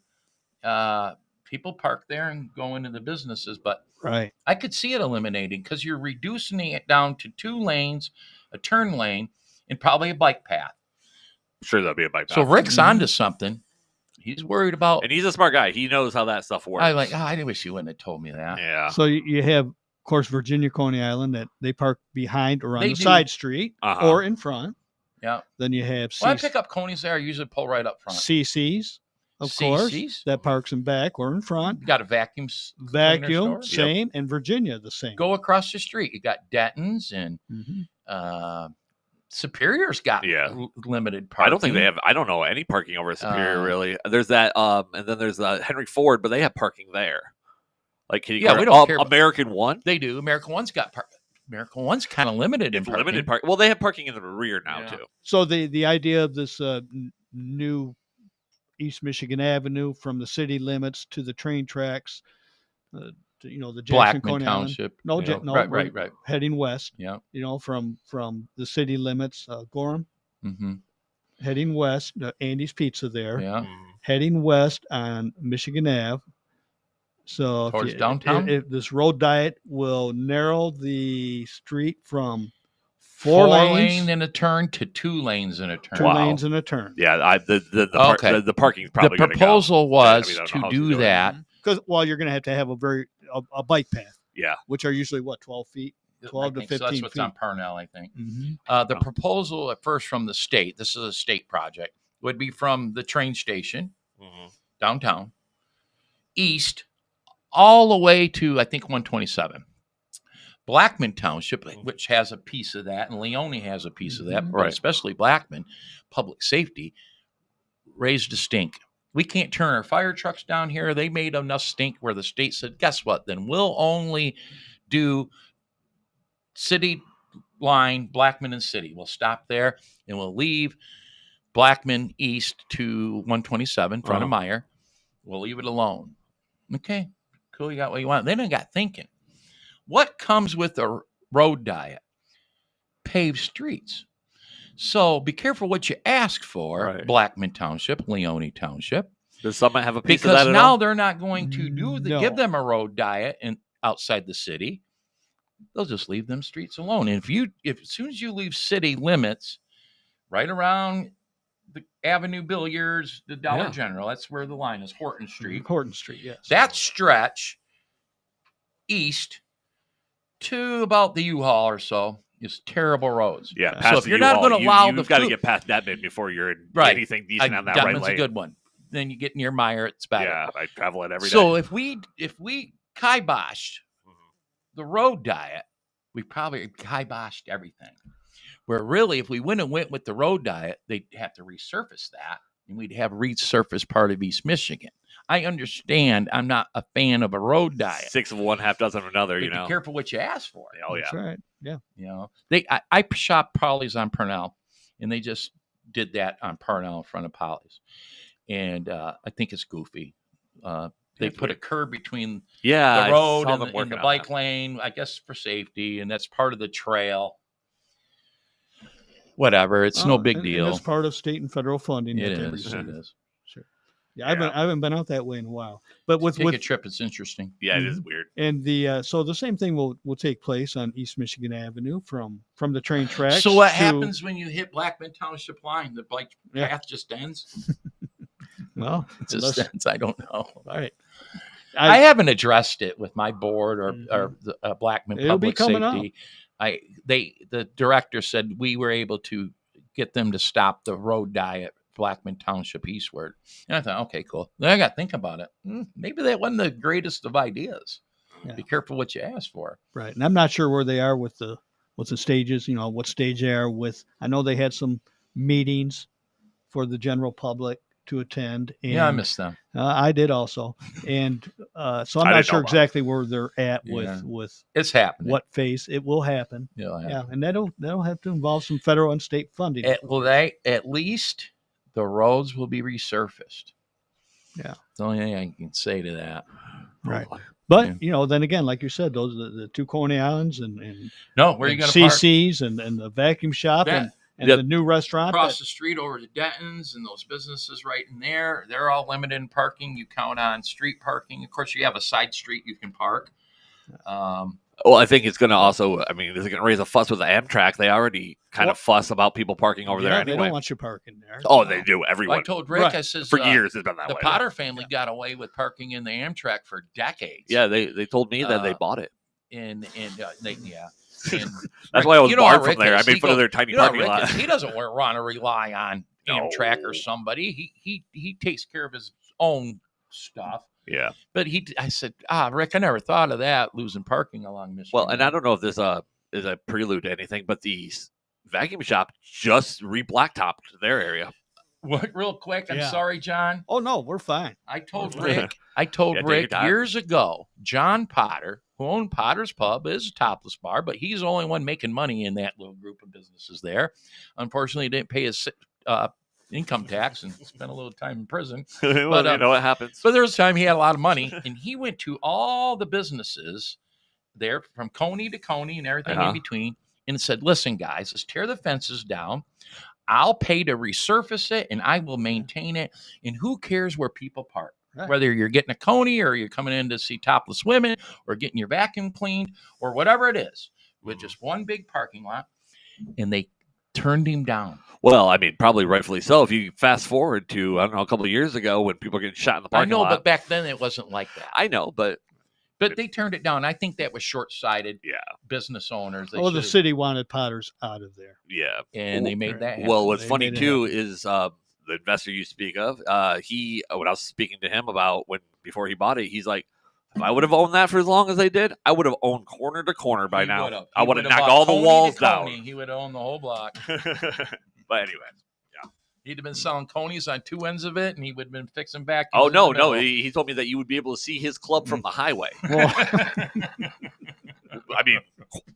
People park there and go into the businesses, but Right. I could see it eliminating because you're reducing it down to 2 lanes, a turn lane, and probably a bike path. I'm sure there'll be a bike path. So Rick's Mhm. onto something. He's worried about. And he's a smart guy. He knows how that stuff works. I wish you wouldn't have told me that. Yeah. So you have, of course, Virginia Coney Island that they park behind or on They the do. side street Uh-huh. or in front. Yeah. Then you have When I pick up Coney's there, I usually pull right up front. CC's, of course, CC's? that parks in back or in front. You got a vacuum cleaner Vacuum, store. same, and Virginia, the same. Go across the street. You got Denton's and Mhm. Superior's got Yeah. limited parking. I don't think they have. I don't know any parking over at Superior Uh, really. There's that, and then there's Henry Ford, but they have parking there. Like, can you Yeah, go we don't care about- American One? They do. American One's got parking. American One's kind of limited in It's parking. limited park. Well, they have parking in the rear now Yeah. too. So the idea of this new East Michigan Avenue from the city limits to the train tracks, to, the Jackson Blackman Coney Island, Township. No, you know. no, right. heading west. Yeah. From the city limits, Gorham, Mm-hmm. heading west, Andy's Pizza there, Yeah. heading west on Michigan Ave. So Towards downtown? if this road diet will narrow the street from 4 lanes, lane and a turn to 2 lanes and a turn. 2 lanes and a turn. Yeah, Okay. the parking's The probably gonna go. proposal was I don't know to how do to do it. that. Because you're going to have a bike path, Yeah. which are usually 12 feet, 12 to I think 15 so. That's what's feet. on Parnell, I think. Mhm. The proposal at first from the state, this is a state project, would be from the train station Mhm. downtown east all the way to, I think, 127. Blackman Township, which has a piece of that, and Leone has a piece of that, but Right. especially Blackman, public safety, raised a stink. We can't turn our fire trucks down here. They made enough stink where the state said, guess what? Then we'll only do city line, Blackman and city. We'll stop there and we'll leave Blackman east to 127, front of Meyer. We'll leave it alone. Okay, cool. You got what you want. Then I got thinking, what comes with a road diet? Paved streets. So be careful what you ask for, Right. Blackman Township, Leone Township, Does someone have a piece of because that at now all? they're not going to No. give them a road diet outside the city. They'll just leave them streets alone. And if as soon as you leave city limits, right around the Avenue Billiards, the Dollar Yeah. General, that's where the line is, Horton Street. Horton Street, yes. That stretch east to about the U-Haul or so is terrible roads. Yeah, So past if the you're not U-Haul, going to allow you've got to food- get past that bit before you're in Right. anything decent on that right Denman's lane. a good one. Then you get near Meyer, it's better. Yeah, I travel it every day. So if we kiboshed Mhm. the road diet, we probably kiboshed everything. Where really, if we went with the road diet, they'd have to resurface that, and we'd have resurfaced part of East Michigan. I understand. I'm not a fan of a road diet. 6 of one, half dozen of another. But You know. be careful what you ask for. Oh yeah. That's right. Yeah. You know, I shop Polly's on Purnell, and they just did that on Purnell in front of Polly's, and I think it's goofy. They put a curb between Yeah. the I road saw and them the working on bike that. lane, I guess for safety, and that's part of the trail. Whatever, it's no big And deal. it's part of state and federal funding. It that they is. receive. It is. Sure. Yeah, I haven't been out that way in a while. But with Take a trip. It's interesting. Yeah, it is weird. and so the same thing will take place on East Michigan Avenue from the train tracks. So what happens when you hit Blackman Township line? The bike path just ends. Well, It just ends. I don't know. All right. I haven't addressed it with my board or the Blackman It'll be Public coming Safety. The director said we were able to get them to stop the road diet Blackman Township eastward. And I thought, okay, cool. Then I got to think about it. Maybe that wasn't the greatest of ideas. Yeah. Be careful what you ask for. Right. And I'm not sure where they are with the stages, what stage they are with. I know they had some meetings for the general public to attend. And, Yeah, I missed them. I did also. And so I'm not sure exactly where they're at with It's happening. what phase it will happen. Yeah. And that'll have to involve some federal and state funding. At least the roads will be resurfaced. Yeah. That's the only thing I can say to that. Right. But, then again, like you said, those are the two Coney Islands and no, where are you going to park? CC's and the vacuum shop and the new restaurant. Across the street over to Denton's and those businesses right in there. They're all limited in parking. You count on street parking. Of course, you have a side street you can park. Well, I think it's going to also, is it going to raise a fuss with the Amtrak? They already kind of fuss about people parking over there anyway. They don't want you parking there. Oh, they do. Everyone. I told Rick, I says, for years it's been that the way. The Potter family got away with parking in the Amtrak for decades. Yeah, they told me that they bought it. And that's why I was barred from there. I made fun of their tiny parking lot. He doesn't want to rely on Amtrak or somebody. He takes care of his own stuff. Yeah. But I said, Rick, I never thought of that, losing parking along Michigan. Well, and I don't know if this is a prelude to anything, but the vacuum shop just re-blacktopped their area. What, real quick? I'm sorry, John. Oh, no, we're fine. I told Rick years ago, John Potter, who owned Potter's Pub, is a topless bar, but he's the only one making money in that little group of businesses there. Unfortunately, he didn't pay his income tax and spent a little time in prison. Well, but what happens. But there was a time he had a lot of money, and he went to all the businesses there from Coney to Coney and everything in between and said, listen, guys, let's tear the fences down. I'll pay to resurface it, and I will maintain it. And who cares where people park? Right. Whether you're getting a Coney or you're coming in to see topless women or getting your vacuum cleaned or whatever it is, with just one big parking lot. And they turned him down. Well, probably rightfully so. If you fast forward to, a couple of years ago when people were getting shot in the parking lot. I know, but back then it wasn't like that. I know, but they turned it down. I think that was short-sighted. Yeah. Business owners. The city wanted Potters out of there. Yeah. And they made that happen. Well, what's funny, too, is the investor you speak of, when I was speaking to him about before he bought it, he's like, if I would have owned that for as long as they did, I would have owned corner to corner by now. I would have knocked all the walls down. He would have owned the whole block. But anyway, yeah. He'd have been selling Coney's on two ends of it, and he would have been fixing back. Oh, no. He told me that you would be able to see his club from the highway.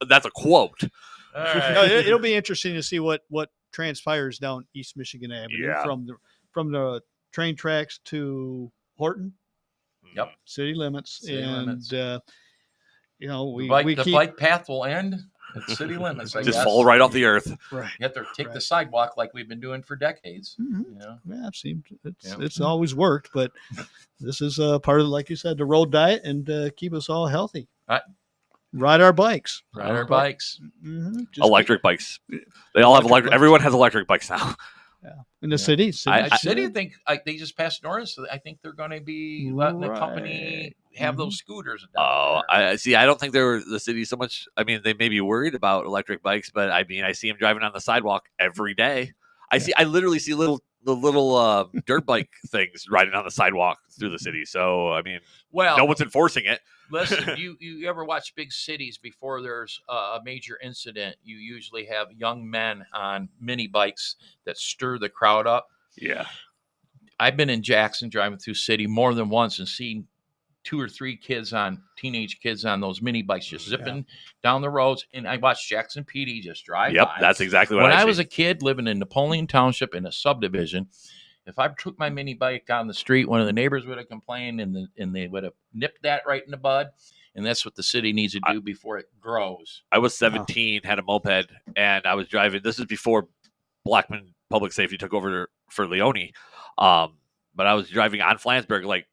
That's a quote. Right. No, it'll be interesting to see what transpires down East Michigan Avenue from the train tracks to Horton. Yep. City limits. The bike path will end at city limits. I just guess. Fall right off the earth. Right. You have to take the sidewalk like we've been doing for decades. Mm-hmm. Yeah, it's always worked, but this is part of, like you said, the road diet and keep us all healthy. Ride our bikes. Mm-hmm. Electric bikes. They all have electric. Everyone has electric bikes now. Yeah. In the city. I think they just passed an ordinance, so I think they're going to be letting the company have those scooters. I see. I don't think they're the city so much. They may be worried about electric bikes, but I see them driving on the sidewalk every day. I literally see the little dirt bike things riding on the sidewalk through the city. So no one's enforcing it. Listen, you ever watch big cities before there's a major incident? You usually have young men on mini bikes that stir the crowd up. Yeah. I've been in Jackson driving through city more than once and seen 2 or 3 teenage kids on those mini bikes just zipping down the roads. And I watched Jackson PD just drive by. Yep, that's exactly what When I was a kid living in Napoleon Township in a subdivision, if I took my mini bike down the street, one of the neighbors would have complained, and they would have nipped that right in the bud. And that's what the city needs to do before it grows. I was 17, had a moped, and I was driving. This is before Blackman Public Safety took over for Leone. but I was driving on Flansburgh, like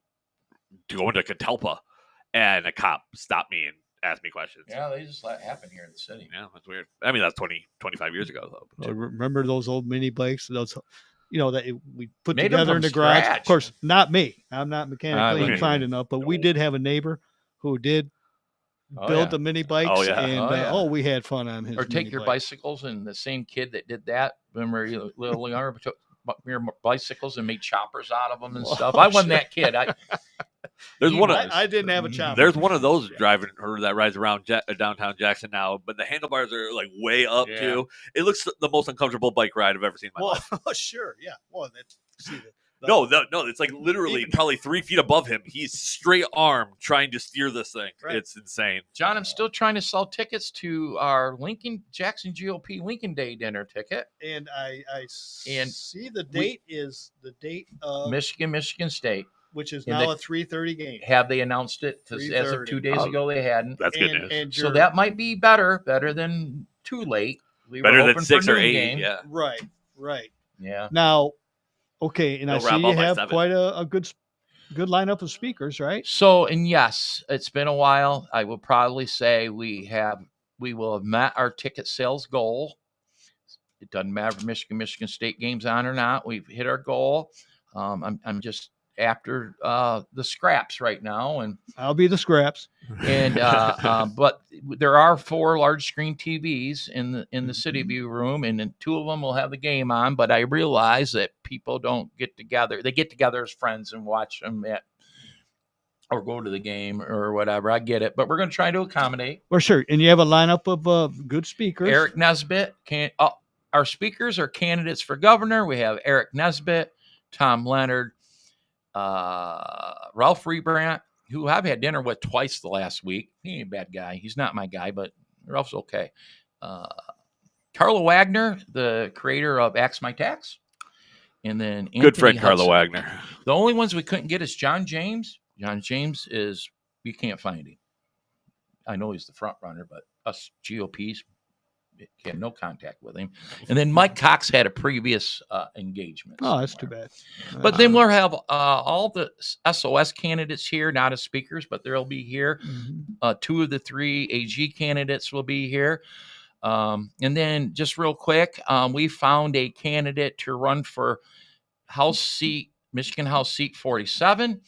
to go into Catalpa, and a cop stopped me and asked me questions. Yeah, they just let it happen here in the city. Yeah, that's weird. I mean, that's 25 years ago, though. Remember those old mini bikes? Those, that we put Made them together from in the garage. scratch. Of course, not me. I'm not mechanically me inclined neither. enough, but we did have a neighbor who did build the mini bikes. Oh, yeah. And we had fun on his. Or take mini your bike. bicycles, and the same kid that did that, remember, you little younger, took your bicycles and made choppers out of them and stuff. I wasn't that kid. There's one of I didn't have a chopper. There's one of those driving or that rides around downtown Jackson now, but the handlebars are like way up too. It looks the most uncomfortable bike ride I've ever seen in my life. Sure, yeah. Well, No, it's like literally probably 3 feet above him. He's straight arm trying to steer this thing. Right. It's insane. John, I'm still trying to sell tickets to our Jackson GOP Lincoln Day dinner ticket. And I see the date is the date of Michigan State. which is And now a 3:30 game. Have they announced it? Because as of 3:30. 2 days ago, they hadn't. That's good news. And So that might be better than too late. We were Better than hoping for 6 or noon 8. game. Yeah. right. Yeah. Now, okay, and I They'll wrap see you up by have 7. quite a good lineup of speakers, right? So, and yes, it's been a while. I will probably say we will have met our ticket sales goal. It doesn't matter if Michigan State game's on or not. We've hit our goal. I'm just after the scraps right now, and I'll be the scraps. and but there are 4 large screen TVs in the City View room, and then 2 of them will have the game on. But I realize that people don't get together; they get together as friends and watch them or go to the game or whatever. I get it, but we're going to try to accommodate. Well, sure. And you have a lineup of good speakers. Eric Nesbitt our speakers are candidates for governor. We have Eric Nesbitt, Tom Leonard, Ralph Rebrandt, who I've had dinner with twice the last week. He ain't a bad guy. He's not my guy, but Ralph's okay. Carla Wagner, the creator of Axe My Tax. And then Anthony Good friend Carla Hudson. Wagner. The only ones we couldn't get is John James. John James we can't find him. I know he's the front runner, but us GOPs had no contact with him. And then Mike Cox had a previous engagement. Oh, that's too bad. But then we'll have all the SOS candidates here, not as speakers, but they'll be here. 2 of the 3 AG candidates will be here. And then just real quick, we found a candidate to run for Michigan House seat 47.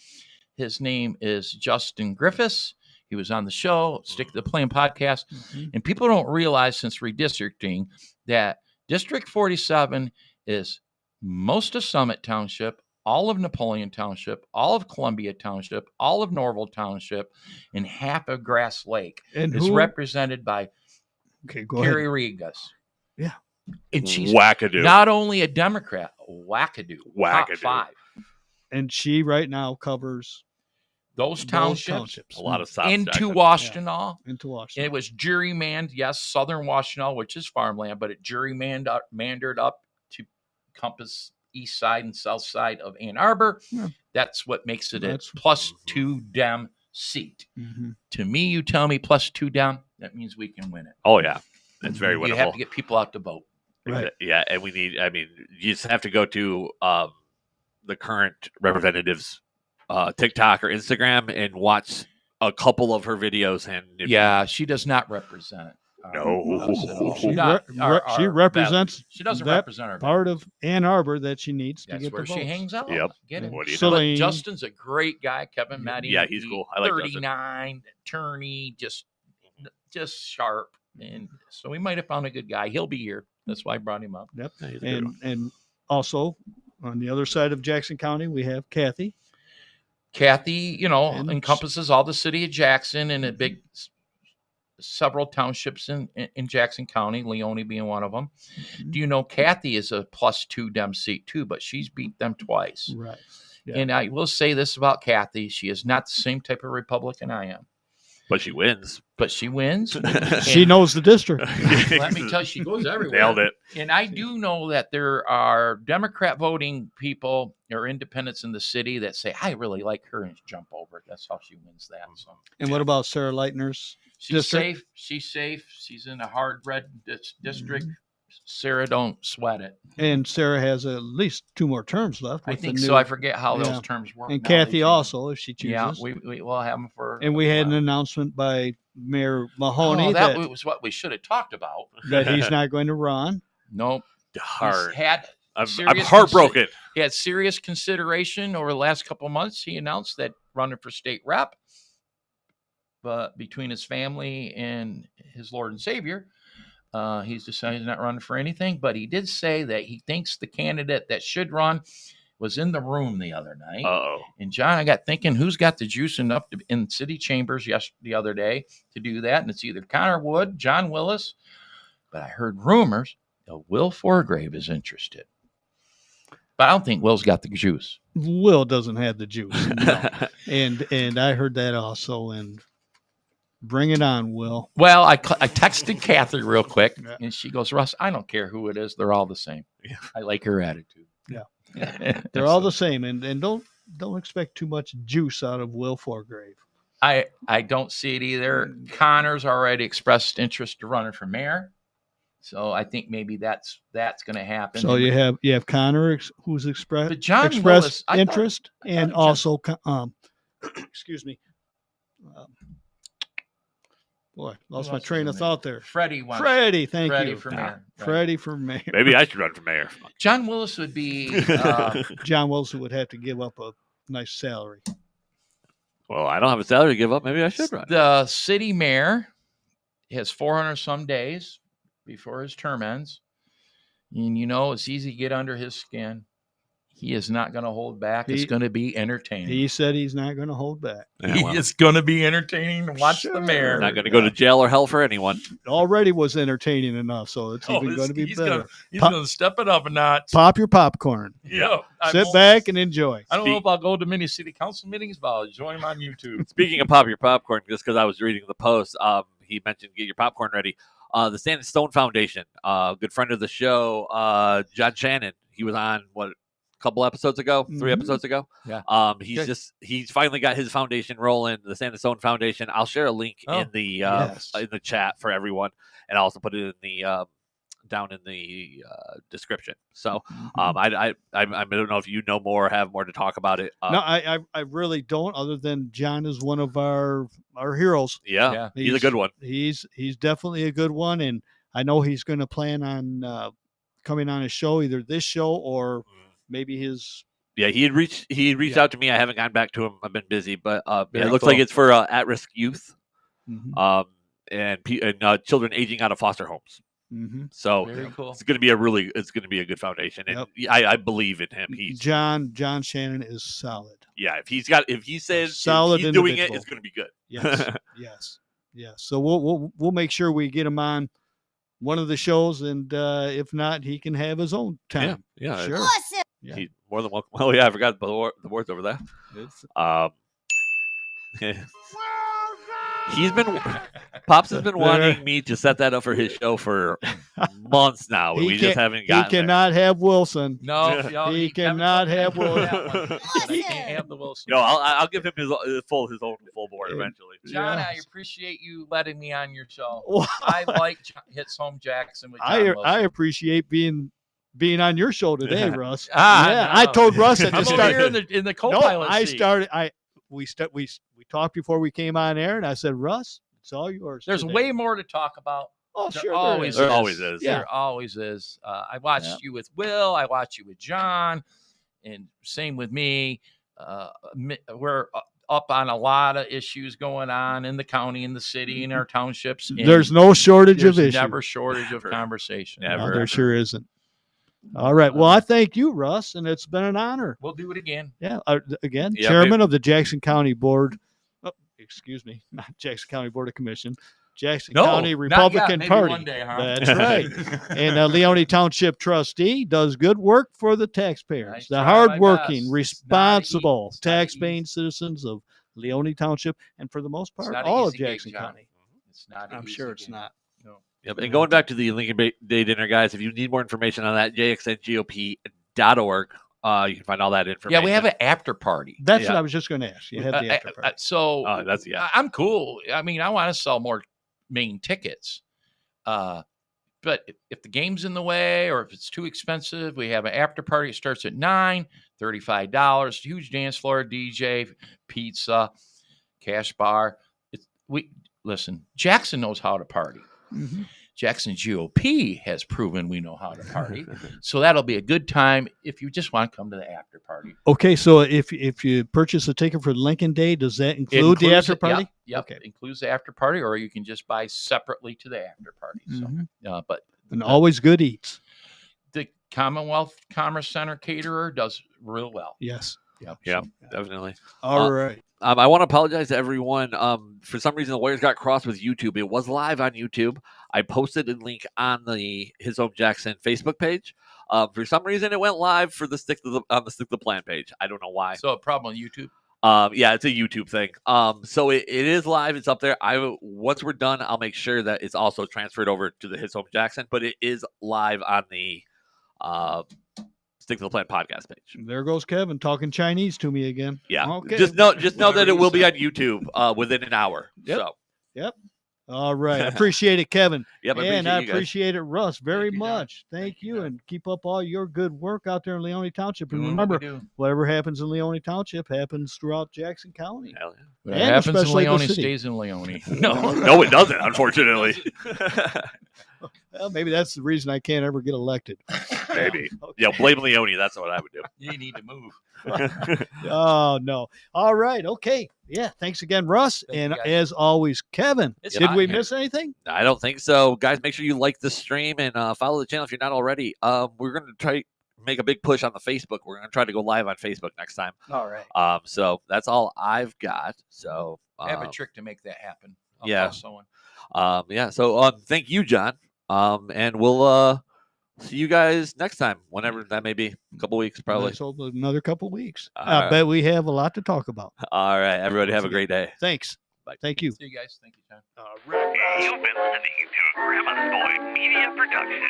His name is Justin Griffiths. He was on the show, Stick to the Plan podcast. And people don't realize since redistricting that District 47 is most of Summit Township, all of Napoleon Township, all of Columbia Township, all of Norval Township, and half of Grass Lake. And is represented by Carrie Regas. Yeah. And she's wackadoo. not only a Democrat, wackadoo. Top 5. And she right now covers those townships. A lot of South into Jackson. Washtenaw. Into Washtenaw. And it was gerrymandered, yes, southern Washtenaw, which is farmland, but it gerrymandered up to compass east side and south side of Ann Arbor. Yeah. That's what makes it a +2 Dem seat. To me, you tell me +2 Dem, that means we can win it. Oh, yeah. It's very winnable. You have to get people out to vote. Right. Yeah, and you just have to go to the current representative's TikTok or Instagram and watch a couple of her videos. And she does not represent. She represents. She doesn't that represent her part of Ann Arbor that she needs to get where the she votes. hangs out. Yep. Get it. What do you But know? Justin's a great guy. Kevin met him. Yeah, he's cool. I like 39, attorney, just sharp, and so we might have found a good guy. He'll be here. That's why I brought him up. Yep. Yeah, and also on the other side of Jackson County, we have Kathy. Kathy, encompasses all the city of Jackson and a big several townships in Jackson County, Leone being one of them. Do you know Kathy is a +2 Dem seat too, but she's beat them twice. Right. Yeah. And I will say this about Kathy. She is not the same type of Republican I am. But she wins. She knows the district. Let me tell you, she goes everywhere. Nailed it. And I do know that there are Democrat voting people or independents in the city that say, I really like her, and jump over it. That's how she wins that. So. And what about Sarah Leitner's She's district? safe. She's safe. She's in a hard red district. Sarah don't sweat it. And Sarah has at least 2 more terms left. I with the think new- so. I forget how yeah. those terms work. And now. They Kathy change. also, if she chooses. Yeah, we will have them for. And we had an announcement by Mayor Mahoney that was what we should have talked about. that he's not going to run. Nope. Hard. He's had I'm serious heartbroken. He had serious consideration over the last couple of months. He announced that running for state rep, but between his family and his Lord and Savior, he's decided he's not running for anything. But he did say that he thinks the candidate that should run was in the room the other night. Uh-oh. And John, I got thinking, who's got the juice enough in city chambers the other day to do that? And it's either Connor Wood, John Willis, but I heard rumors that Will Forgrave is interested. But I don't think Will's got the juice. Will doesn't have the juice. No. and I heard that also. And bring it on, Will. Well, I texted Kathy real quick, Yeah. and she goes, Russ, I don't care who it is. They're all the same. Yeah. I like her attitude. Yeah. They're all the same. And don't expect too much juice out of Will Forgrave. I don't see it either. Connor's already expressed interest to running for mayor. So I think maybe that's going to happen. So you have Connor who's expressed But John Willis, I thought- interest, and John- also excuse me. Boy, lost Who my else train is of in thought there. Freddie wants Freddie, thank Freddie you. for mayor. Right. Freddie for mayor. Maybe I should run for mayor. John Willis would be John Wilson would have to give up a nice salary. Well, I don't have a salary to give up. Maybe I should run. the city mayor. Has 400 some days before his term ends. And it's easy to get under his skin. He is not going to hold back. It's going to be entertaining. He said he's not going to hold back. Yeah, well, It's going to be entertaining to watch the mayor. not going to go to jail or hell for anyone. It already was entertaining enough, so it's even going to be he's better. He's Pop- going to step it up a notch. Pop your popcorn. Yeah. Sit back and enjoy. I don't know if I'll go to many city council meetings, but I'll join him on YouTube. Speaking of pop your popcorn, just because I was reading the post, he mentioned get your popcorn ready. The Sand and Stone Foundation, good friend of the show, John Shannon. He was on a couple episodes ago, 3 episodes ago. Yeah. He's finally got his foundation rolling, the Sand and Stone Foundation. I'll share a link in the chat for everyone, and I'll also put it in the down in the description. So I don't know if you know more or have more to talk about it. No, I really don't, other than John is one of our heroes. Yeah, he's a good one. He's definitely a good one, and I know he's going to plan on coming on his show, either this show or maybe his. Yeah, he reached out to me. I haven't gotten back to him. I've been busy, but it looks cool. like it's for at-risk youth Mm-hmm. and children aging out of foster homes. Mm-hmm. So Very cool. it's going to be a good foundation, and I believe in him. He's John Shannon is solid. yeah. If he says Solid he's doing it, individual. it's going to be good. Yes, yes. So we'll make sure we get him on one of the shows, and if not, he can have his own time. Yeah, Sure. Awesome. Yeah. He's more than welcome. Oh yeah, I forgot the words over there. Pops has been wanting me to set that up for his show for months now. We just haven't He gotten cannot have Wilson. No, He cannot have Wilson. He can't have the Wilson. No, I'll give him his own full board eventually. John, Yeah. I appreciate you letting me on your show. Well, I like Hits Home Jackson with John I Wilson. appreciate being on your show today, Russ. Ah, yeah, no. I told Russ at the I'm over start. here in the co-pilot seat. We talked before we came on air, and I said, Russ, it's all yours. There's today. way more to talk about. Oh, There sure, always There is. always is. Yeah. There always is. I watched Yeah. you with Will. I watched you with John, and same with me. We're up on a lot of issues going on in the county, in the city, in our townships. and There's no shortage of there's issues. never shortage of Never. conversation. No, there sure isn't. All right. Well, I thank you, Russ, and it's been an honor. We'll do it again. Yeah. Again, Yeah, chairman of the Jackson County Board. Oh, excuse me, not Jackson County Board of Commission. Jackson County not Republican yet. Maybe Party. one day, huh? That's right. And Leone Township trustee does good work for the taxpayers, I the try my hardworking, best. responsible, It's not easy. tax-paying citizens of Leone Township, and for the most It's part, not an all of easy gig, Jackson John. County. It's not. an I'm easy sure it's gig. not. No. Yep. And going back to the Lincoln Day dinner, guys, if you need more information on that, jxngop.org. You can find all that information. Yeah, we have an after party. That's Yeah. what I was just going to ask. You have the after party. So that's I'm cool. I mean, I want to sell more main tickets. But but if the game's in the way or if it's too expensive, we have an after party. It starts at $9, $35. Huge dance floor, DJ, pizza, cash bar. Listen. Jackson knows how to party. Mm-hmm. Jackson GOP has proven we know how to party. So that'll be a good time if you just want to come to the after party. Okay, so if you purchase a ticket for Lincoln Day, does that include the after party? Yep. Okay. It includes the after party, or you can just buy separately to the after party. So, but and always good eats. The Commonwealth Commerce Center caterer does real well. Yes. Yep. Yeah, definitely. All right. I want to apologize to everyone. For some reason, the wires got crossed with YouTube. It was live on YouTube. I posted a link on the His Home Jackson Facebook page. For some reason, it went live for the Stick to the Plan page. I don't know why. So a problem on YouTube. Yeah, it's a YouTube thing. So it is live. It's up there. Once we're done, I'll make sure that it's also transferred over to the His Home Jackson. But it is live on the Stick to the Plan podcast page. There goes Kevin talking Chinese to me again. Yeah. Okay. Just know that it will be on YouTube within an hour. Yep. So. Yep. All right. I appreciate it, Kevin. Yep. And I you guys. appreciate it, Russ, very Thank you, much. John. Thank you. And keep up all your good work out there in Leone Township. And Doing what we remember, do. whatever happens in Leone Township happens throughout Jackson County. Hell yeah. What And happens in especially the Leone city. stays in Leone. No, it doesn't, unfortunately. Well, maybe that's the reason I can't ever get elected. Maybe. Okay. Yeah, blame Leone. That's what I would do. You need to move. Oh, no. All right. Okay. Yeah. Thanks again, Russ. Thank you, and guys. as always, Kevin, It's did hot we in here. miss anything? I don't think so. Guys, make sure you like the stream and follow the channel if you're not already. We're going to try make a big push on the Facebook. We're going to try to go live on Facebook next time. All right. So that's all I've got. So I have a trick to make that happen. I'll yeah. call someone. Yeah. So thank you, John. And we'll see you guys next time, whenever that may be. A couple weeks, probably. So another couple weeks. All I right. bet we have a lot to talk about. All right, everybody, have a great day. Thanks. Bye. Thank you. See you guys. Thank you, John. All right. You've been listening to a Grandma's Boy Media Production.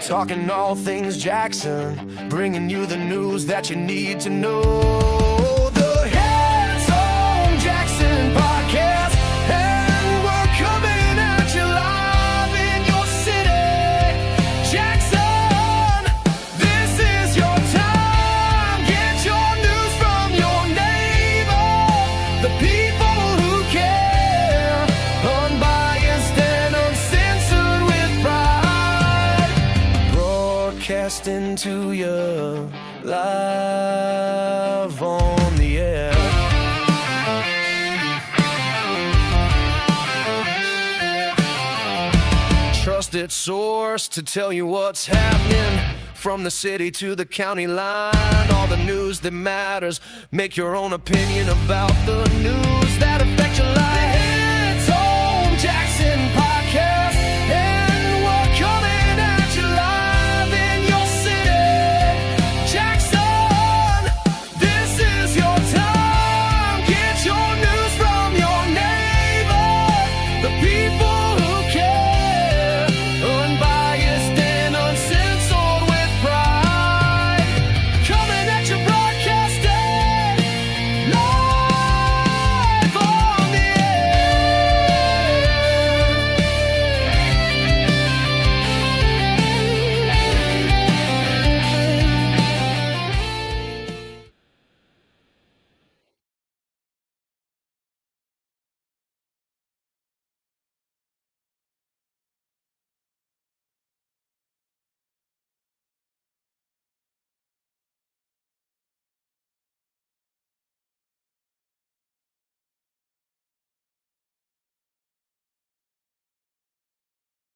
Talking all things Jackson, bringing you the news that you need to know. The Heads on Jackson podcast, and we're coming at you live in your city. Jackson, this is your time. Get your news from your neighbor, the people who care, unbiased and uncensored with pride. Broadcasting to you live on the air. Trusted source to tell you what's happening from the city to the county line. All the news that matters. Make your own opinion about the news that affects